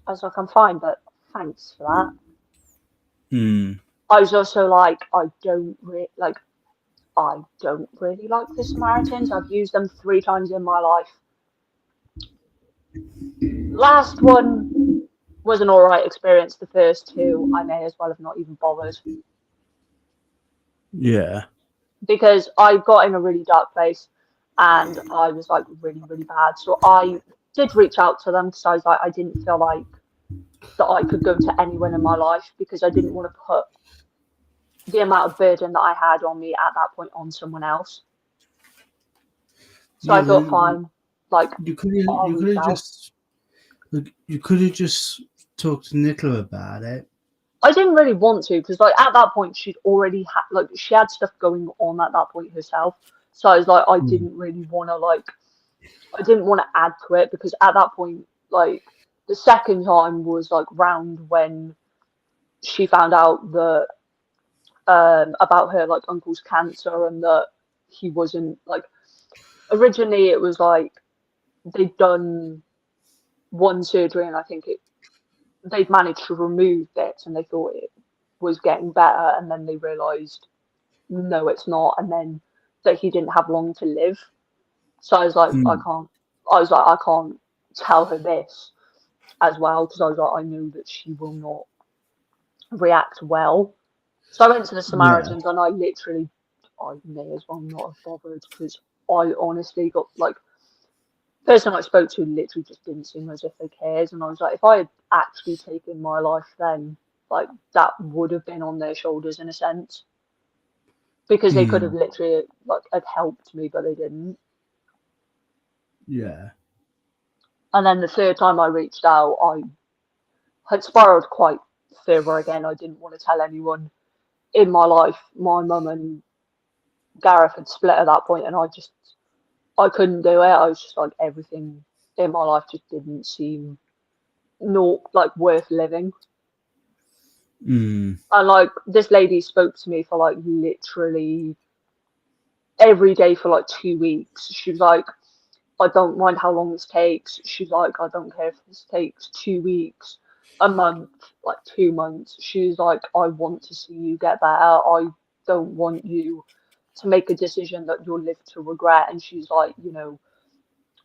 I was like, I'm fine, but thanks for that. Mm. I was also like, I don't really like the Samaritans. I've used them 3 times in my life. Last one was an alright experience. The first 2, I may as well have not even bothered. Yeah. Because I got in a really dark place and I was like really, really bad. So I did reach out to them because I was like, I didn't feel like that I could go to anyone in my life because I didn't want to put the amount of burden that I had on me at that point on someone else. So Yeah. I thought, fine. Like, You I'll reach out. you could have just talked to Nicola about it. I didn't really want to because, like, at that point, she'd already had, like, she had stuff going on at that point herself. So I was like, I Mm. didn't really want to, like, I didn't want to add to it because at that point, like, the second time was, like, round when she found out that, about her, like, uncle's cancer and that he wasn't, like, originally it was like they'd done one surgery and I think they'd managed to remove bits and they thought it was getting better and then they realised no it's not and then that he didn't have long to live. So Mm. I was like I can't tell her this as well because I was like I know that she will not react well. So I went to the Yeah. Samaritans and I may as well not have bothered because I honestly got like person I spoke to literally just didn't seem as if they cared, and I was like, if I had actually taken my life, then like that would have been on their shoulders in a sense because they could have Mm. literally like had helped me, but they didn't. Yeah. And then the third time I reached out, I had spiraled quite further again. I didn't want to tell anyone in my life. My mum and Gareth had split at that point, and I couldn't do it. I was just like everything in my life just didn't seem not like worth living. Mm. And like this lady spoke to me for like literally every day for like 2 weeks. She was like, I don't mind how long this takes. She's like, I don't care if this takes 2 weeks, a month, like 2 months. She's like, I want to see you get better. I don't want you to make a decision that you'll live to regret. And she's like,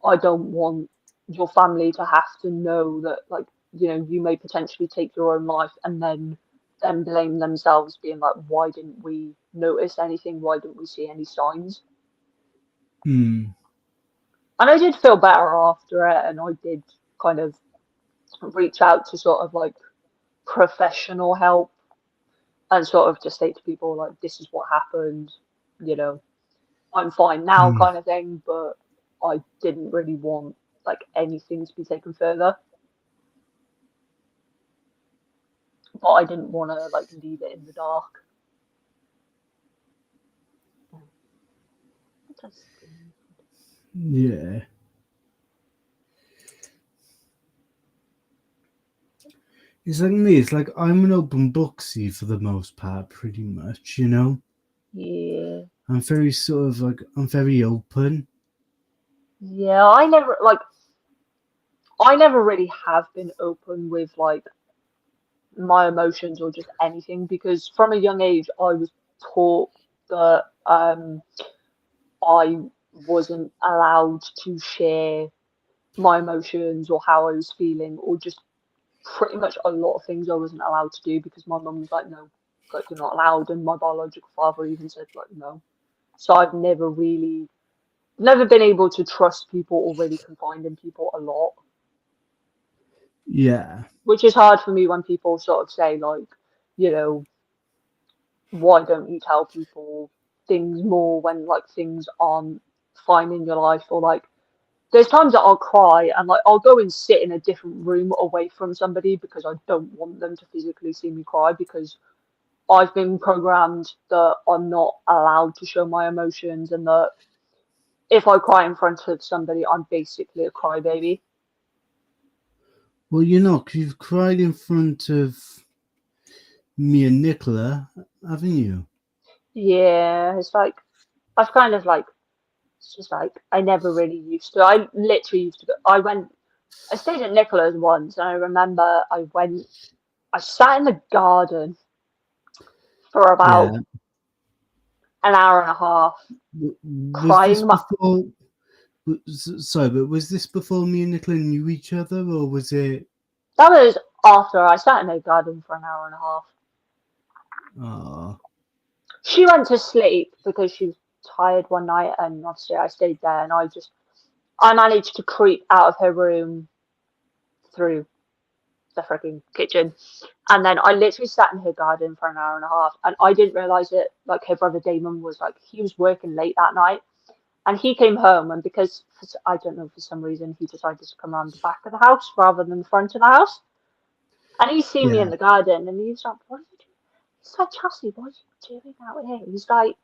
I don't want your family to have to know that, like, you may potentially take your own life and then them blame themselves, being like, why didn't we notice anything? Why didn't we see any signs? Mm. And I did feel better after it, and I did kind of reach out to sort of like professional help and sort of just say to people, like, this is what happened, you know, I'm fine now, Mm. kind of thing. But I didn't really want like anything to be taken further. But I didn't want to like leave it in the dark. Yeah. It's like me. It's like I'm an open book, see, for the most part, pretty much. Yeah, I'm very sort of like I'm very open. yeah. I never really have been open with like my emotions or just anything because from a young age I was taught that I wasn't allowed to share my emotions or how I was feeling or just pretty much a lot of things I wasn't allowed to do because my mum was like, no, like you're not allowed, and my biological father even said like no. So I've never been able to trust people or really confide in people a lot, Yeah. which is hard for me when people sort of say like, you know, why don't you tell people things more when like things aren't fine in your life or like there's times that I'll cry and like I'll go and sit in a different room away from somebody because I don't want them to physically see me cry because I've been programmed that I'm not allowed to show my emotions and that if I cry in front of somebody, I'm basically a crybaby. Well, 'cause you've cried in front of me and Nicola, haven't you? Yeah, it's like I've kind of like it's just like I never really used to. I literally used to go. I stayed at Nicola's once, and I remember I sat in the garden for Yeah. about an hour and a half, Was this crying. before? Sorry, but was this before me and Nicola knew each other, or was it? That was after I sat in the garden for an hour and a half. Oh. She went to sleep because she was tired one night, and obviously I stayed there, and I managed to creep out of her room through the freaking kitchen. And then I literally sat in her garden for an hour and a half, and I didn't realize it. Like her brother Damon was like, he was working late that night, And he came home, and because I don't know, for some reason, he decided to come around the back of the house rather than the front of the house. And he's seen me Yeah. in the garden, and he's like, "What are you doing?" He's like, "Chelsea, what are you doing out here?" He's like,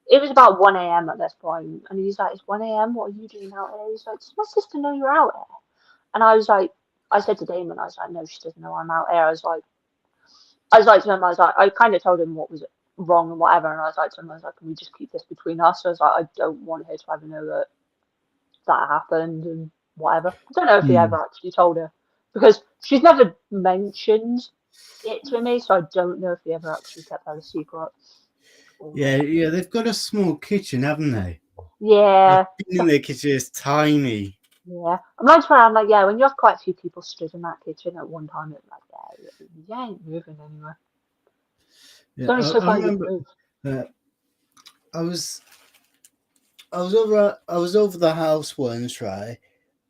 it was about 1 a.m. at this point, and he's like, "It's 1 a.m. What are you doing out here?" He's like, "Does my sister know you're out here?" And I was like, I said to Damon, I was like, "No, she doesn't know I'm out here." I was like to him, I kind of told him what was wrong and whatever, and I was like to him, I was like, "Can we just keep this between us?" So I was like, "I don't want her to ever know that happened and whatever." I don't know if he Hmm. ever actually told her because she's never mentioned it to me, so I don't know if he ever actually kept that a secret. Yeah, they've got a small kitchen, haven't they? Yeah, I've been in their kitchen, it's tiny. yeah. I'm like, yeah, when you have quite a few people stood in that kitchen at one time, it's like, yeah, you ain't moving anywhere. It's Yeah, only so I far you can remember move. I was I was over the house once, right?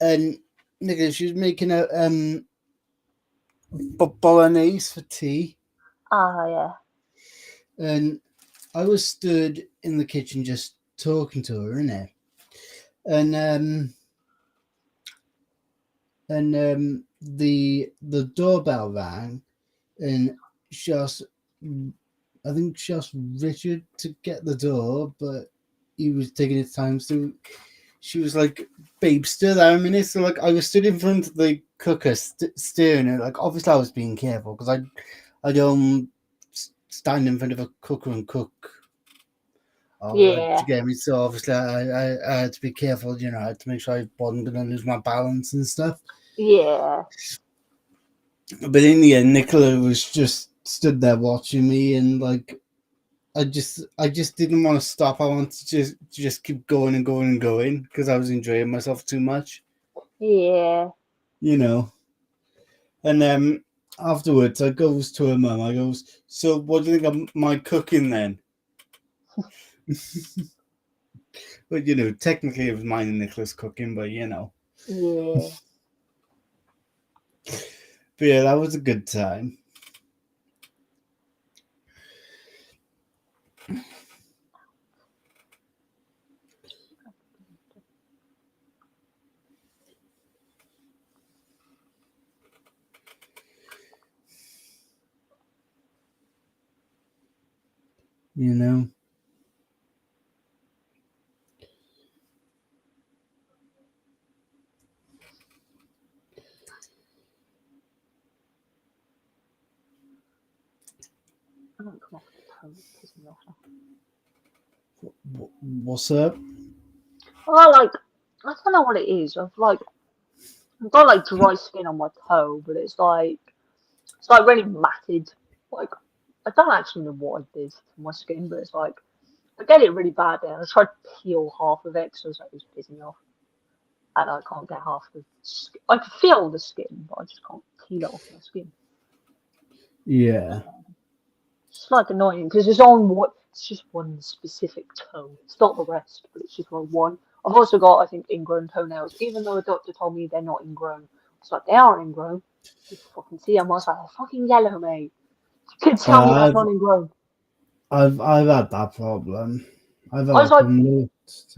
And Nicola, she was making a bolognese for tea, Ah, yeah. and I was stood in the kitchen just talking to her, innit? And the doorbell rang, and she asked, I think she asked Richard to get the door, but he was taking his time, so she was like, "Babe, stir that a minute." So like, I was stood in front of the cooker, stirring it. Like, obviously, I was being careful because I don't stand in front of a cooker and cook. Yeah, To get me, so obviously I had to be careful. You know, I had to make sure I wasn't going to lose my balance and stuff. yeah, But in the end, Nicola was just stood there watching me, and like, I just didn't want to stop. I wanted to just keep going and going and going because I was enjoying myself too much, yeah. you know. And then afterwards, I goes to her mum. I goes, "So what do you think of my cooking then?" But you know, technically it was mine and Nicola's cooking, but you know. Yeah. But yeah, that was a good time. You know. I don't come off the toe, it's pissing me off now. What's up? Well, like, I don't know what it is. I've got like dry skin on my toe, but it's like really matted. Like, I don't actually know what I did to my skin, but it's like, I get it really bad there. I tried to peel half of it because I was like, it was pissing me off. And I can't get half the skin. I can feel the skin, but I just can't peel it off my skin. Yeah. It's like annoying because it's on what it's just one specific toe. It's not the rest, but it's just like one. I've also got, I think, ingrown toenails, even though a doctor told me they're not ingrown. It's like they are ingrown. You can fucking see them. I was like, they're fucking yellow, mate. You can tell me that's I've not ingrown. I've had that problem. I've had I was that like, problem loads.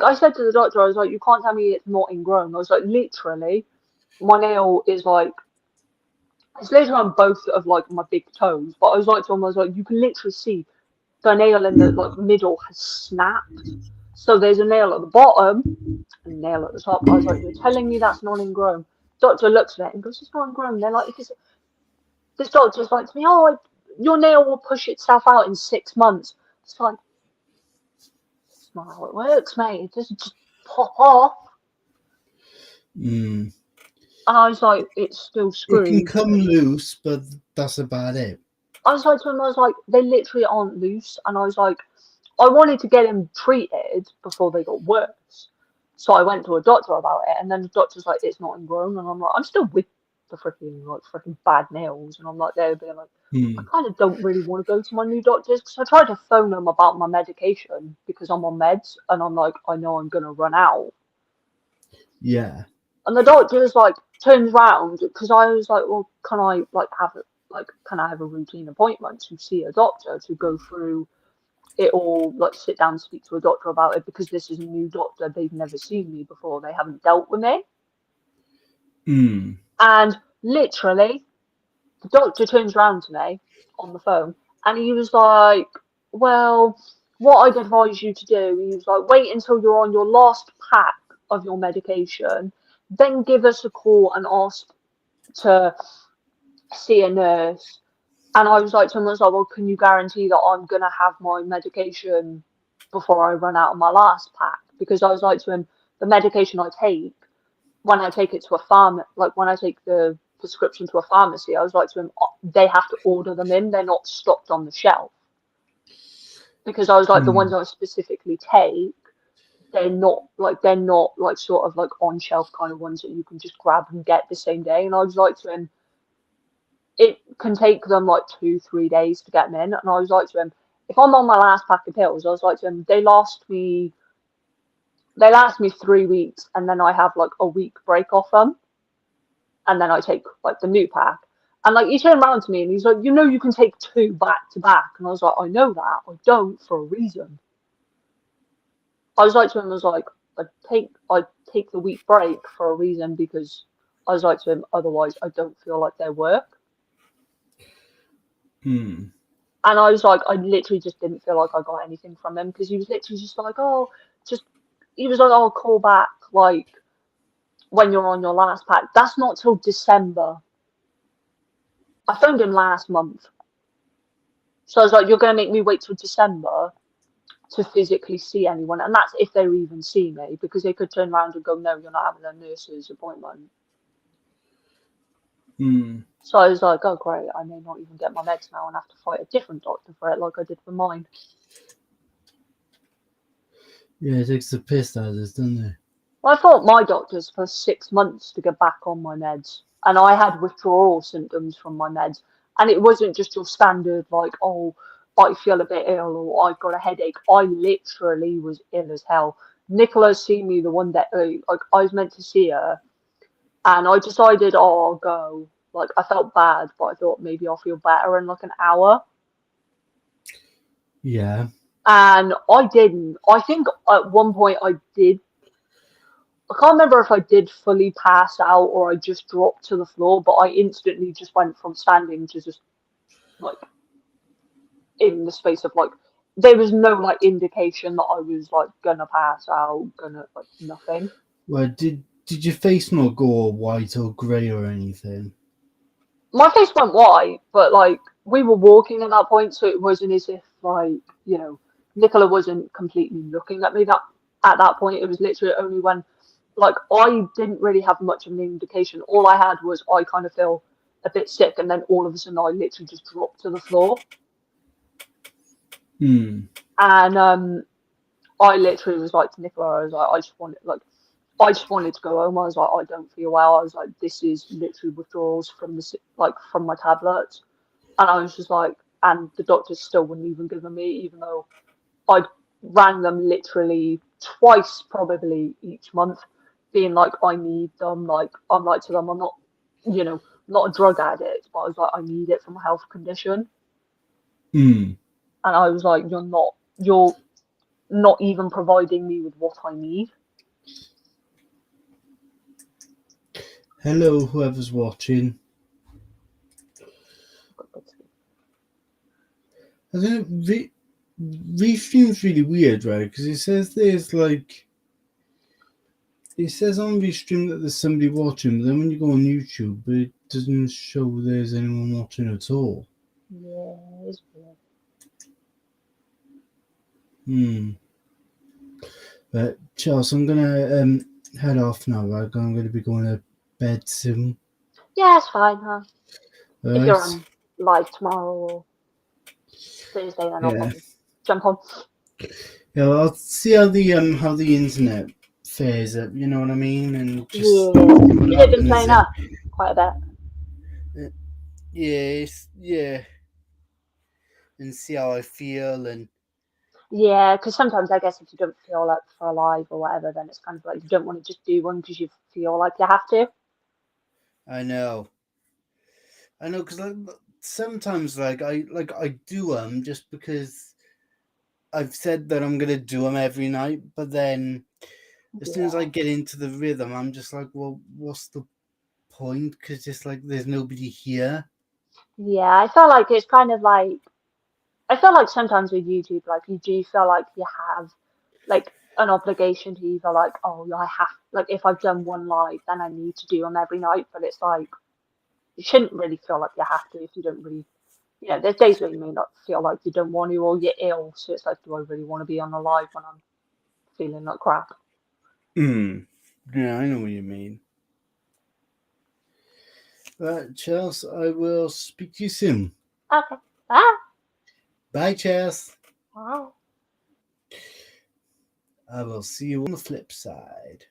I said to the doctor, I was like, you can't tell me it's not ingrown. I was like, literally, my nail is like, it's literally on both of like my big toes. But I was like to him, I was like, you can literally see the nail in the like middle has snapped. So there's a nail at the bottom and a nail at the top. I was like, you're telling me that's not ingrown? Doctor looks at it and goes, it's not ingrown. They're like, because this doctor's like to me, oh, your nail will push itself out in 6 months. It's like, it's not how it works, mate. It doesn't just pop off. Mm. And I was like, it's still It can screwed. come loose, but that's about it. I was like to him, I was like, they literally aren't loose. And I was like, I wanted to get him treated before they got worse. So I went to a doctor about it, and then the doctor's like, it's not ingrown. And I'm like, I'm still with the freaking bad nails. And I'm like, they're being like, I Mm. kind of don't really want to go to my new doctors because I tried to phone them about my medication because I'm on meds, and I'm like, I know I'm going to run out. Yeah. And the doctor is like, turns round because I was like, well, can I like have a routine appointment to see a doctor to go through it or like sit down and speak to a doctor about it because this is a new doctor. They've never seen me before. They haven't dealt with me. And literally, the doctor turns around to me on the phone and he was like, well, what I'd advise you to do, he was like, wait until you're on your last pack of your medication, then give us a call and ask to see a nurse. And I was like to him, I was like, well, can you guarantee that I'm going to have my medication before I run out of my last pack? Because I was like to him, the medication I take, when I take it to a farm, like when I take the prescription to a pharmacy, I was like to him, they have to order them in. They're not stocked on the shelf. Because I was like, the ones I specifically take, they're not like sort of like on shelf kind of ones that you can just grab and get the same day. And I was like to him, it can take them like 2-3 days to get them in. And I was like to him, if I'm on my last pack of pills, I was like to him, they last me 3 weeks, and then I have like a week break off them, and then I take like the new pack. And like he turned around to me and he's like, you can take 2 back to back. And I was like, I know that. I don't for a reason. I was like to him, I was like, I take the week break for a reason because I was like to him, otherwise I don't feel like they work. And I was like, I literally just didn't feel like I got anything from him because he was literally just like, he was like, I'll call back like when you're on your last pack. That's not till December. I phoned him last month. So I was like, you're going to make me wait till December to physically see anyone. And that's if they even see me, because they could turn around and go, no, you're not having a nurse's appointment. So I was like, oh, great. I may not even get my meds now and have to fight a different doctor for it like I did for mine. Yeah, it takes the piss out of this, doesn't it? Well, I thought my doctors for 6 months to get back on my meds. And I had withdrawal symptoms from my meds. And it wasn't just your standard, like, oh, I feel a bit ill or I've got a headache. I literally was ill as hell. Nicola's seen me the one day, like, I was meant to see her. And I decided, oh, I'll go. Like, I felt bad, but I thought maybe I'll feel better in like an hour. Yeah. And I didn't. I think at one point I did. I can't remember if I did fully pass out or I just dropped to the floor, but I instantly just went from standing to just like in the space of like, there was no like indication that I was like gonna pass out, like nothing. Well, did your face not go white or grey or anything? My face went white, but like we were walking at that point, so it wasn't as if like, Nicola wasn't completely looking at me at that point. It was literally only when like I didn't really have much of an indication. All I had was I kind of feel a bit sick, and then all of a sudden I literally just dropped to the floor. And I literally was like to Nicola, I was like, I just wanted to go home. I was like, I don't feel well. I was like, this is literally withdrawals from from my tablets. And I was just like, and the doctors still wouldn't even give them me, even though I rang them literally twice probably each month, being like, I need them. Like, I'm like to them, I'm not, not a drug addict, but I was like, I need it for my health condition. And I was like, you're not even providing me with what I need. Hello, whoever's watching. I don't know, Restream's really weird, right? Because it says it says on Restream that there's somebody watching, but then when you go on YouTube, it doesn't show there's anyone watching at all. Yeah, it's weird. But Charles, I'm gonna head off now, right? I'm gonna be going to bed soon. Yeah, it's fine, huh? All if right. you're on live tomorrow or Thursday, then I'll probably jump on. Yeah, well, I'll see how the internet fares up. You know what I mean? And just They've been playing up quite a bit. Yeah, and see how I feel and. Yeah, because sometimes I guess if you don't feel up for a live or whatever, then it's kind of like you don't want to just do one because you feel like you have to. I know, because sometimes I do just because I've said that I'm gonna do them every night, but then as soon as I get into the rhythm, I'm just like, well, what's the point? Because it's like there's nobody here. Yeah, I feel like it's kind of like I feel like sometimes with YouTube, like you do feel like you have like an obligation to either like, oh, I have like if I've done one live, then I need to do them every night. But it's like you shouldn't really feel like you have to if you don't really, you know, there's days where you may not feel like you don't want to or you're ill. So it's like, do I really want to be on the live when I'm feeling like crap? Yeah, I know what you mean. Right, Chels, I will speak to you soon. Okay. Ah. Bye, Chels. Wow. I will see you on the flip side.